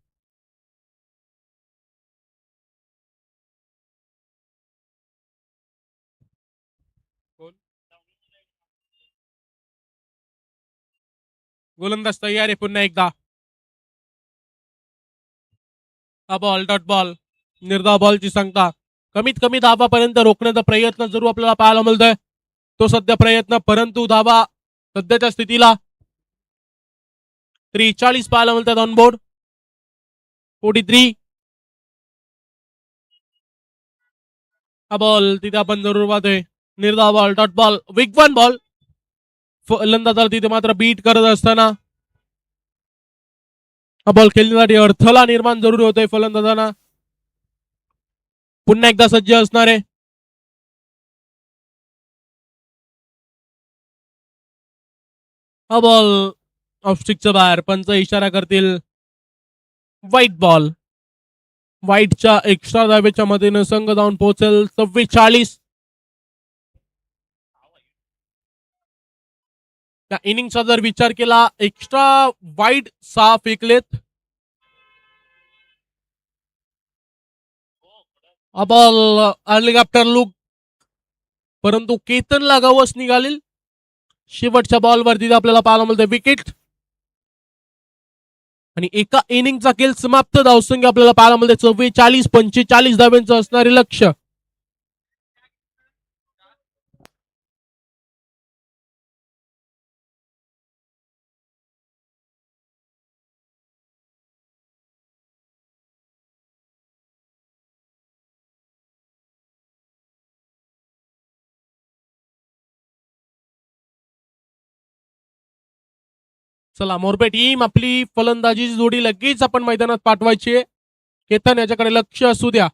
गोलंदाज तयार आहे पुन्हा एकदा. हा बॉल डॉट बॉल निर्धाव बॉलची सांगता. कमीत कमी धावापर्यंत रोखण्याचा प्रयत्न जरूर आपल्याला पाहायला मिळतोय. तो सध्या प्रयत्न, परंतु धावा सध्याच्या स्थितीला 43 पाहायला मिळतात ऑन बोर्ड 43. हा बॉल तिथे आपण जरूर पाहतोय. निर्धाव बॉल डॉट बॉल वेगवान बॉल. फलंदाजाला तिथे मात्र बीट करत असताना हा बॉल खेळण्यासाठी अडथळा निर्माण जरूर होतोय फलंदाजांना. पुन्हा एकदा सज्ज असणारे. हा बॉल ऑफस्टिकच्या बाहेर, पंच इशारा करतील व्हाईट बॉल. व्हाईटच्या एक्स्ट्रा धावेच्या मदतीने संघ जाऊन पोहोचेल 44. त्या इनिंगचा जर विचार केला, एक्स्ट्रा वाईड 6 फेकलेत. हा बॉल हेलिकॉप्टर लुक, परंतु केतनला गवस निघाली. शेवटच्या बॉलवरती आपल्याला पाहायला मिळते विकेट आणि एका इनिंगचा खेळ समाप्त. धावसंख्या आपल्याला पाहायला मिळते 44-45 धाव्यांचं असणारे लक्ष्य. चला मोरबे टीम आपली फलंदाजीची जोडी लगेच आपण मैदानात पाठवायची आहे. केतन याच्याकडे लक्ष असू द्या.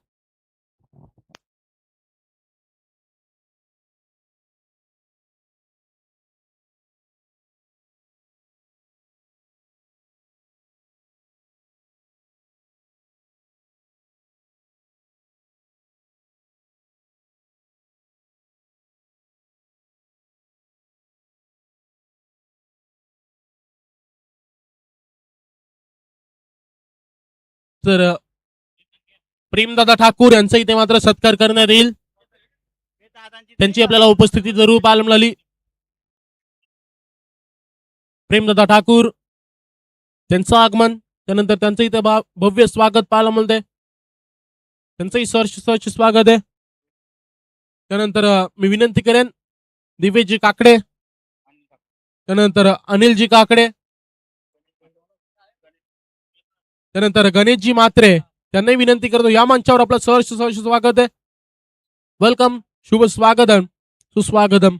तर प्रेमदादा ठाकूर यांचा इथे मात्र सत्कार करण्यात येईल. त्यांची आपल्याला उपस्थिती जरूर पाहायला मिळाली. प्रेमदादा ठाकूर त्यांचं आगमन त्यानंतर त्यांचं इथे भव्य स्वागत पाहायला मिळतंय. त्यांचंही सहर्ष स्वागत आहे. त्यानंतर मी विनंती करेन दिव्यजी काकडे, त्यानंतर अनिलजी काकडे, त्यानंतर गणेशजी मात्रे, त्यांनाही विनंती करतो या मंचावर आपलं सहर्ष स्वागत आहे. वेलकम, शुभ स्वागतम, सुस्वागतम.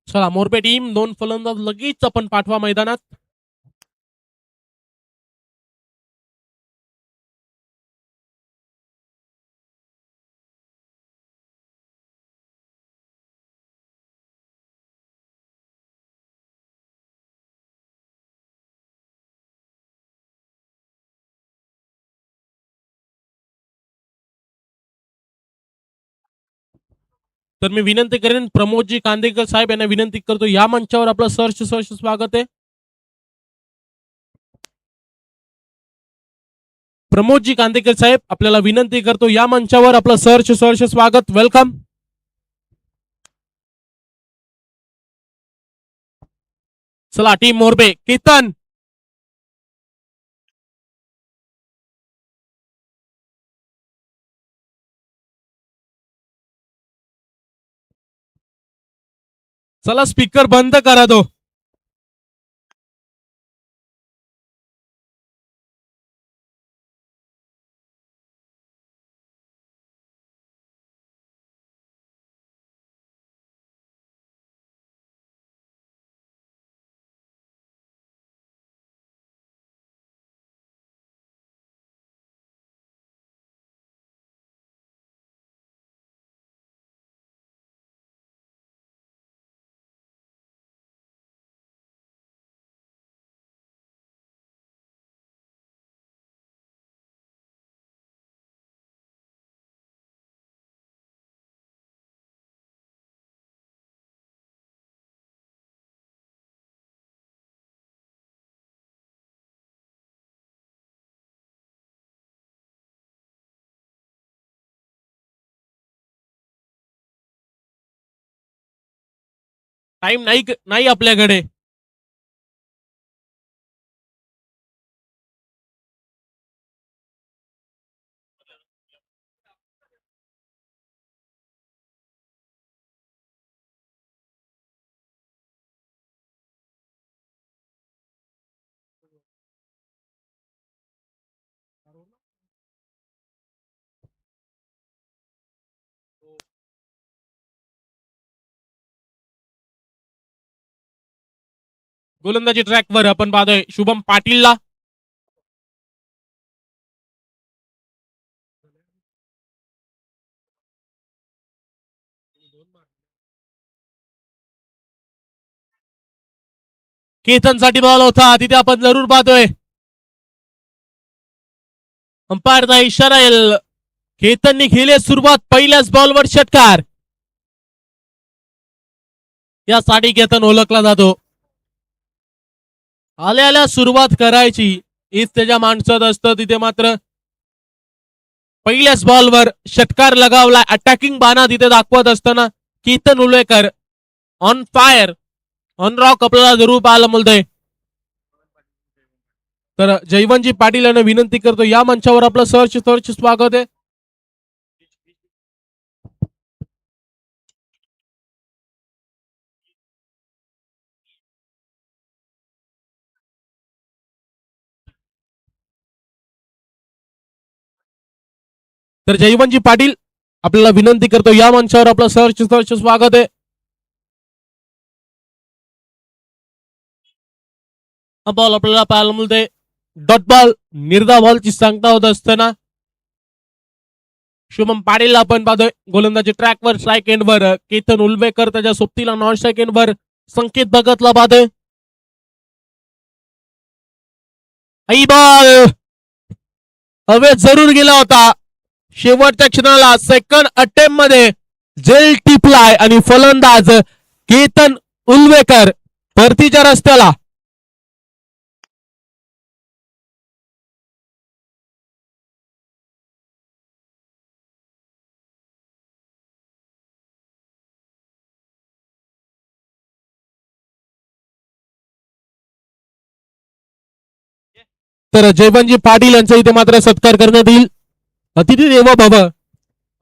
चला मोरपे टीम 2 फलंदाज लगेच आपण पाठवा मैदानात. तर मी विनंती करेन प्रमोदजी कांदेकर साहेब यांना विनंती करतो या मंचावर आपलं सहर्ष स्वागत आहे. प्रमोदजी कांदेकर साहेब आपल्याला विनंती करतो या मंचावर आपलं सहर्ष स्वागत. वेलकम. चला टीम मोरबे, केतन, चला स्पीकर बंद करा तो. टाइम नाही आपल्याकडे. गोलंदाजी ट्रॅकवर आपण पाहतोय शुभम पाटीलला. केतनसाठी बॉल होता तिथे आपण जरूर पाहतोय. अंपायरचा इशारा येईल. केतननी केली सुरुवात पहिल्याच बॉलवर षटकार. यासाठी केतन ओळखला जातो. आल्या सुरुवात करायची हीच त्याच्या माणसात असतं. तिथे मात्र पहिल्याच बॉलवर षटकार लगावला. अटॅकिंग बाणा तिथे दाखवत असताना Ketan Ulwekar on fire, on rock आपल्याला जरूर पाहायला मिळतंय. तर जयवंतजी पाटील यांना विनंती करतो या मंचावर आपलं सहर्ष स्वागत आहे. तर जयवंतजी पाटील आपल्याला विनंती करतो या मंचावर आपलं सहर्ष स्वागत आहे. बॉल आपल्याला पाहायला मिळते डॉट बॉल, निर्धा बॉलची सांगता होत असताना शुभम पाटील आपण पाहतोय गोलंदाजी ट्रॅकवर स्ट्राईक एंडवर. केतन उलवेकर त्याच्या सोबतीला नॉन स्ट्राईक एंडवर संकेत भगतला पाहतोय. आई बॉल हवेत जरूर गेला होता. शेवटच्या क्षणाला सेकंड अटेम्प्ट मध्ये जेल टिपलाय आणि फलंदाज केतन उलवेकर परतीच्या रस्त्याला. तर जयवंतजी पाटील यांचा इथे मात्र सत्कार करण्यात येईल. अतिथी देवो भव,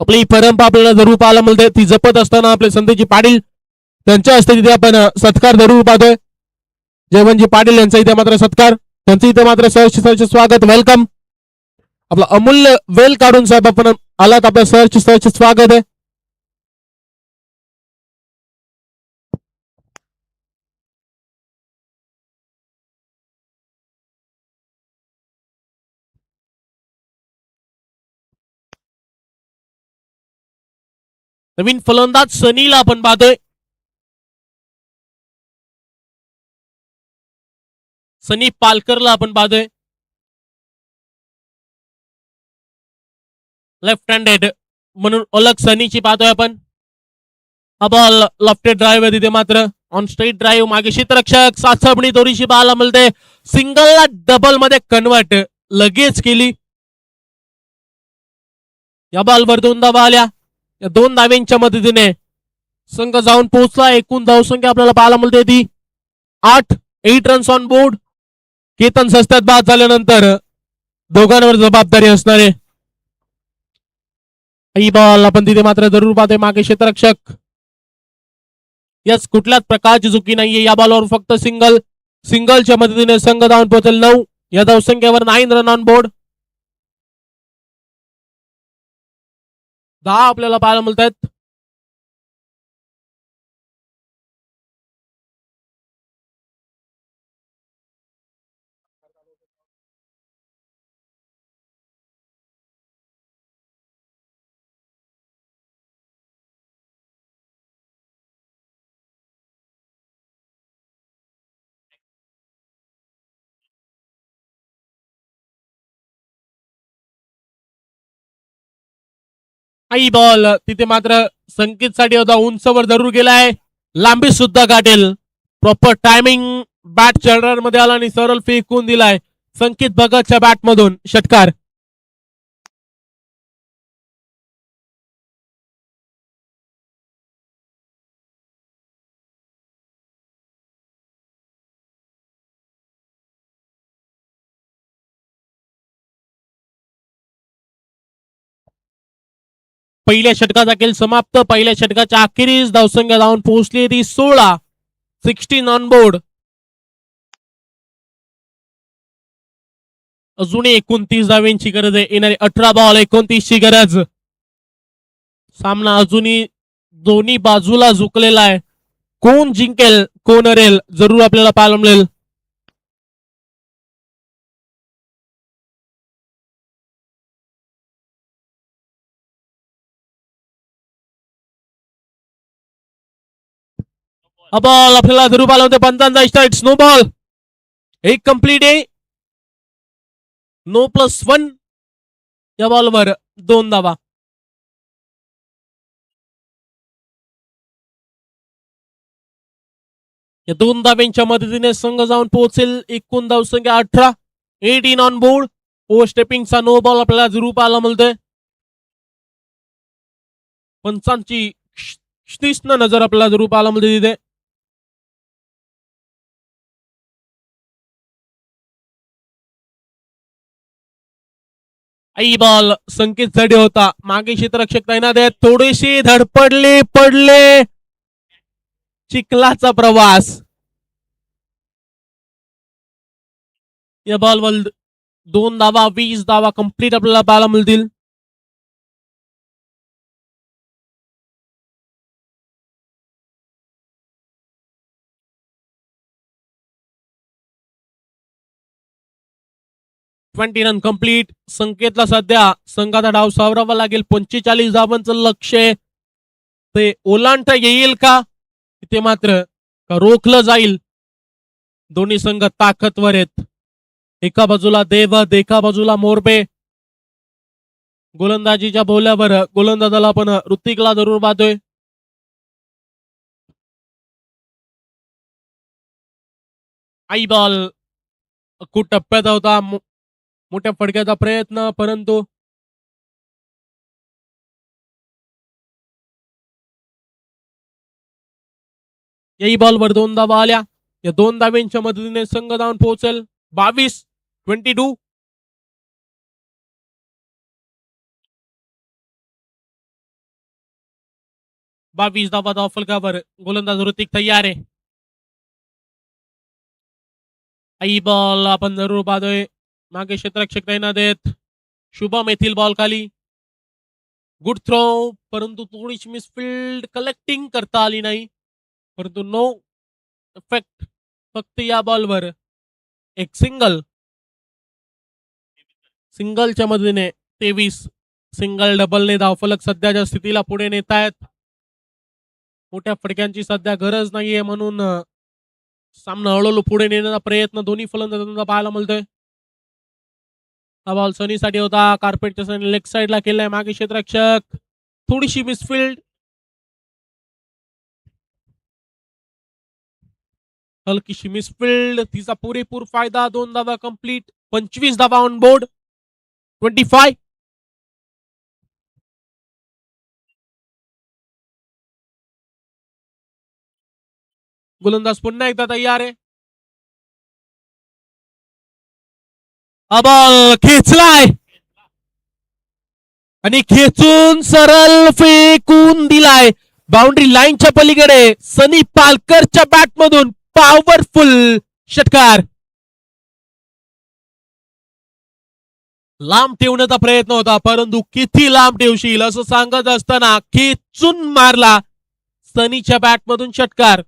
आपली ही परंपरा आपल्याला जरूर पाहायला मिळते. ती जपत असताना आपले संतजी पाटील त्यांच्या हस्ते तिथे आपण सत्कार जरूर पाहतोय. जयवंतजी पाटील यांचा इथे मात्र सत्कार, त्यांचं इथे मात्र सहर्ष स्वागत, वेलकम. आपला अमूल्य वेल काढून साहेब आपण आलात, आपलं सहर्ष स्वागत आहे. नवीन फलंदाज सनीला आपण पाहतोय. सनी पालकरला आपण पाहतोय. लेफ्ट हँडेड म्हणून ओळख सनीची पाहतोय आपण. हा बॉल लॉफ्टेड ड्राईव्ह आहे तिथे मात्र ऑन स्ट्रेट ड्राईव्ह, मागे क्षेत्ररक्षक साचपणी थोडीशी पाहायला मिळते. सिंगलला डबल मध्ये कन्वर्ट लगेच केली. या बॉलवर 2 धावा आल्या. या 2 धाव्यांच्या मदतीने संघ जाऊन पोहोचला. एकूण धावसंख्या आपल्याला पाहायला मिळते ती 8 रन्स ऑन बोर्ड. केतन सस्त्यात बाद झाल्यानंतर दोघांवर जबाबदारी असणारे. ही बॉल आपण तिथे मात्र जरूर पाहतोय. मागे क्षेत्ररक्षक, यस, कुठल्याच प्रकारची चुकी नाहीये. या बॉलवर फक्त सिंगलच्या मदतीने संघ धावून पोहोचेल 9. या धावसंख्येवर 9 रन ऑन बोर्ड. 10 आपल्याला पाहायला मिळत आहेत. ही बॉल तिथे मात्र संकेतसाठी होता, उंचवर जरूर गेलाय, लांबी सुद्धा गाठेल. प्रॉपर टायमिंग, बॅट चढर मध्ये आला आणि सरळ फेकून दिलाय संकेत भगतच्या बॅट मधून षटकार. पहिल्या षटकाचा खेळ समाप्त. पहिल्या षटकाच्या अखेरीस धावसंख्या धावून पोहोचली ती 16. 16 ऑन बोर्ड. अजूनही 29 धाव्यांची गरज आहे. येणारे 18 बॉल 29 ची गरज. सामना अजूनही दोन्ही बाजूला झुकलेला आहे. कोण जिंकेल कोण हरेल जरूर आपल्याला पाहायला मिळेल. हा बॉल आपल्याला जरूर पाहायला होते. पंचांचा इष्टा, इट्स नो बॉल. एक कंप्लीट आहे. नो +1. या बॉलवर 2 धावा. या 2 धाव्यांच्या मदतीने संघ जाऊन पोहोचेल. एकूण धावसंख्या 18. 18 ऑन बोर्ड. ओव्हर स्टेपिंगचा नो बॉल आपल्याला जरूर पाहायला मिळतोय. पंचांची तीक्ष्ण नजर आपल्याला जरूर पाहायला मिळते तिथे. आई बॉल संकेतसाठी होता. मागे क्षेत्ररक्षक तैनात आहेत. थोडेसे धडपडले, पडले. चिखलाचा प्रवास. या बॉलवर 2 धावा, 20 धावा कंप्लीट आपल्याला पाहायला मिळतील. Run complete. संकेतला सध्या संघाचा डाव सावरावा लागेल. 45 धावांचं लक्ष आहे. ते ओलांडता येईल का, ते मात्र का रोखलं जाईल. दोन्ही संघ ताकदवर आहेत. एका बाजूला देवत, एका बाजूला मोरबे. गोलंदाजीच्या बोल्यावर गोलंदाजाला आपण ऋतिकला जरूर पाहतोय. आई बॉल खूप टप्प्यात होता. मोठ्या फडक्याचा प्रयत्न, परंतु याही बॉलवर 2 धावा आल्या. या 2 धाव्यांच्या मदतीने संघ धावून पोहोचेल 22. 22. बावीस धावा धाव फलकावर गोलंदाज ऋतिक तयार आहे. आई बॉल आपण जरूर पाहतोय. मागे क्षेत्ररक्षक तैनात आहेत. शुभम येथील बॉल खाली. गुड थ्रो, परंतु थोडीशी मिसफिल्ड कलेक्टिंग करता आली नाही, परंतु नो इफेक्ट. फक्त या बॉलवर एक सिंगलच्या मदतीने 23. सिंगल डबलने धावफलक सध्याच्या स्थितीला पुढे नेत आहेत. मोठ्या फटक्यांची सध्या गरज नाहीये, म्हणून सामना हळूहळू पुढे नेण्याचा प्रयत्न दोन्ही फलंदाजांचा पाहायला मिळतोय. हा बॉल सनीसाठी होता. कार्पेटच्या सनी लेग साईडला केलाय. मागे क्षेत्ररक्षक, थोडीशी मिसफिल्ड, हलकीशी मिसफिल्ड. तिचा पुरेपूर फायदा. 2 धावा कंप्लीट. 25 धावा ऑन बोर्ड. 25. गोलंदाज पुन्हा एकदा तयार आहे. हा बॉल खेचलाय आणि खेचून सरळ फेकून दिलाय बाउंड्री लाईनच्या पलीकडे. सनी पालकरच्या बॅट मधून पॉवरफुल षटकार. लांब ठेवण्याचा प्रयत्न होता, परंतु किती लांब ठेवशील असं सांगत असताना खेचून मारला सनीच्या बॅट मधून षटकार.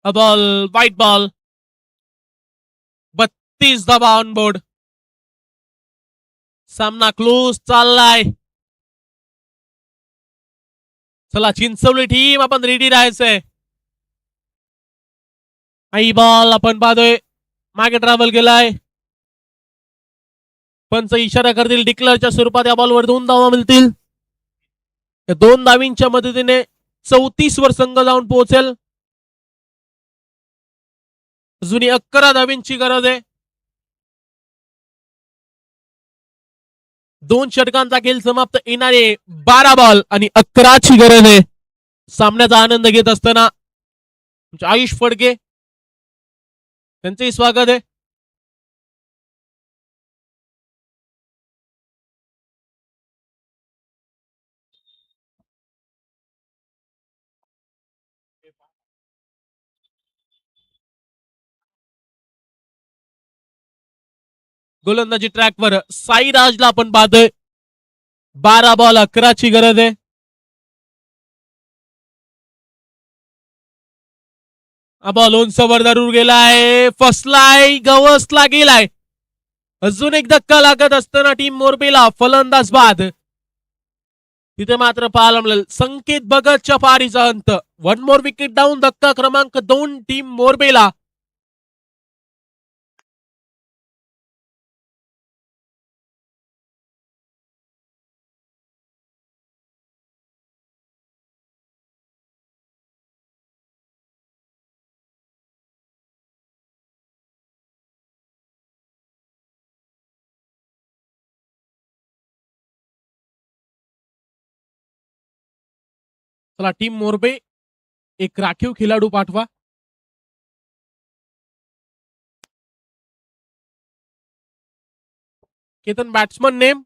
Ball white ball. 32 धावा ऑन बोर्ड. सामना क्लोज चाललाय. चला चिंचवली टीम, आपण रेडी राहायचंय. आई बॉल आपण पाहतोय. मागे ट्रॅव्हल केलाय. पंच इशारा करतील डिक्लेअरच्या स्वरूपात. या बॉलवर 2 धावा मिळतील. 2 धावींच्या मदतीने 34 वर संघ जाऊन पोहोचेल. अजूनही 11 धावींची गरज आहे. 2 षटकांचा खेळ समाप्त. येणारे 12 बॉल आणि 11ची गरज आहे. सामन्याचा आनंद घेत असताना आयुष फडके त्यांचेही स्वागत आहे. गोलंदाजी ट्रॅकवर साईराजला आपण पाहतोय. 12 बॉल 11ची गरज आहे. बॉल उंचवर जरूर गेलाय. फसलाय, गवसला गेलाय. अजून एक धक्का लागत असताना टीम मोरबेला फलंदाज बाद. तिथे मात्र पाहायला मिळेल संकेत भगतच्या पारीचा अंत. 1 मोर विकेट डाऊन. धक्का क्रमांक 2 टीम मोरबेला. चला टीम मोरबे एक राखीव खेळाडू पाठवा. Ketan batsman name.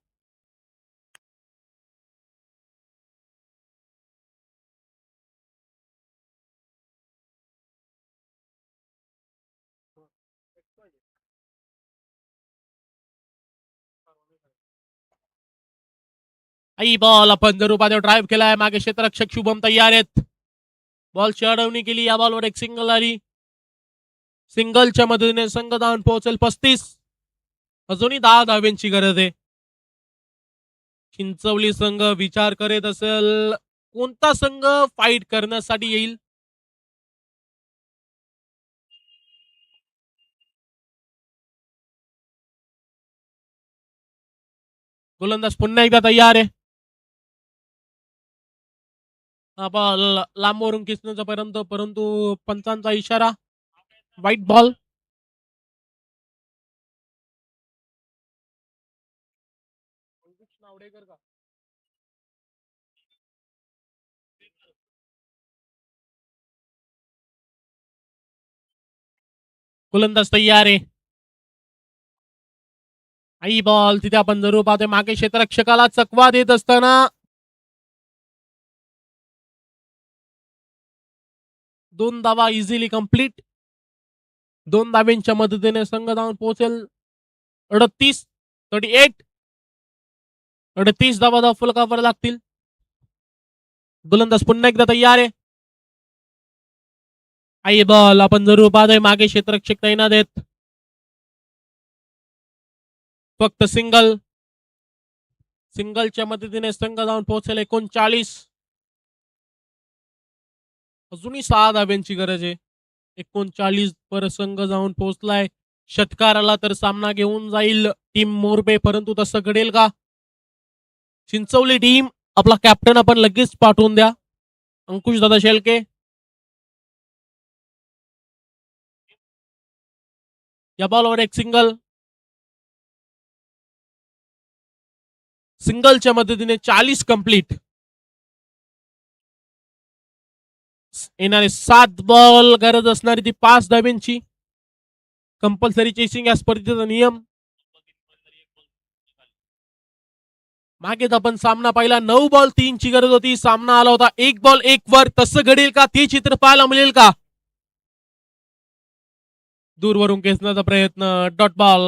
Eye ball आपण जरूर पाहतो. ड्राईव्ह केलाय. मागे क्षेत्ररक्षक शुभम तयार आहेत. बॉलची अडवणी केली. या बॉलवर एक सिंगल आली. सिंगलच्या मदतीने संघ धावून पोहोचेल 35. अजूनही 10 धाव्यांची गरज आहे. चिंचवली संघ विचार करीत असेल कोणता संघ फाईट करण्यासाठी येईल. गोलंदाज पुन्हा एकदा तयार आहे. हा बॉल लांबवरून खेचण्याचा पर्यंत, परंतु पंचांचा इशारा. White ball. गोलंदाज तयार आहे. आई बॉल तिथे आपण जरूर पाहतोय मागे क्षेत्ररक्षकाला चकवा देत असताना 2 धावा इझिली कंप्लीट. 2 धाब्यांच्या मदतीने संघ जाऊन पोहोचेल 38 धावा फलकावर लागतील. गोलंदाज पुन्हा एकदा तयार आहे. आई बॉल आपण जरूर पाहतोय मागे क्षेत्ररक्षक तैनात आहेत. फक्त सिंगलच्या मदतीने संघ जाऊन पोहोचेल 39. अजूनही 6 धाब्यांची गरज आहे. 39 पर संघ जाऊन पोहोचलाय. षटकाराला तर सामना घेऊन जाईल टीम मोरबे, परंतु तसं घडेल का? चिंचवली टीम आपला कॅप्टन आपण लगेच पाठवून द्या. अंकुश दादा शेळके. या बॉलवर एक सिंगलच्या मदतीने 40 कंप्लीट. येणारे 7 बॉल गरज असणारी ती 5 धाब्यांची. कंपल्सरी चेसिंग या स्पर्धेचा नियम. मागेच आपण सामना पाहिला 9 बॉल 3 ची गरज होती. सामना आला होता 1 बॉल 1 वर. तसं घडेल का? ते चित्र पाहायला मिळेल का? दूरवरून खेचण्याचा प्रयत्न, डॉट बॉल,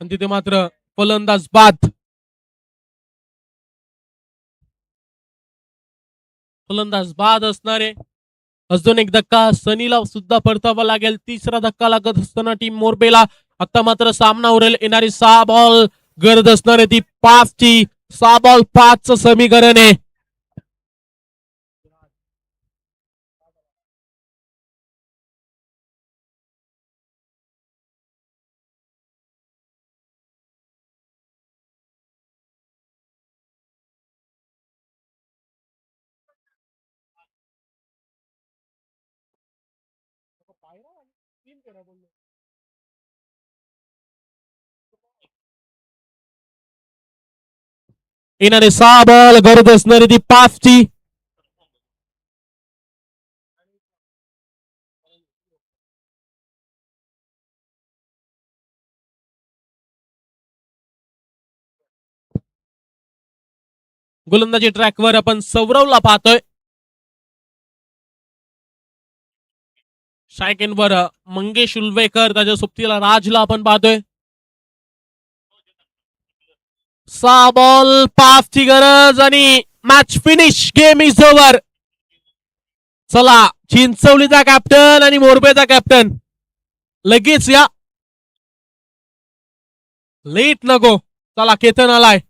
आणि तिथे मात्र फलंदाज बाद. फलंदाज बाद असणारे. अजून एक धक्का सनीला सुद्धा परतावा लागेल. तिसरा धक्का लागत असताना टीम मोरबेला. आता मात्र सामना उरेल. येणारी 6 बॉल गरज असणारे ती 5 ची. 6 बॉल 5 च समीकरण आहे. येणारे 6 बॉल गरज असणारी ती 5 ची. गोलंदाजी ट्रॅकवर आपण सौरवला पाहतोय. शायकेनवर मंगेश उल्वेकर, त्याच्या सोबतीला राजला आपण पाहतोय. 6 बॉल 5 ची गरज आणि match finish. Game is over. चला, चिंचवलीचा कॅप्टन आणि मोरबेचा कॅप्टन लगेच या. लेट नको. चला, केतन आलाय.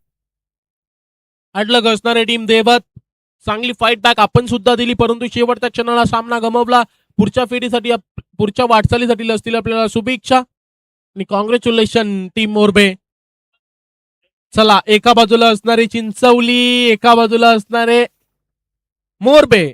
अडलग असणारे टीम देवत. चांगली फाईट बॅक आपण सुद्धा दिली, परंतु शेवटच्या क्षणाला सामना गमावला. पुढच्या फेरीसाठी, पुढच्या वाटचालीसाठी असतील आपल्याला शुभेच्छा आणि कॉंग्रॅच्युलेशन टीम मोरबे. चला, एका बाजूला असणारे चिंचवली, एका बाजूला असणारे मोरबे.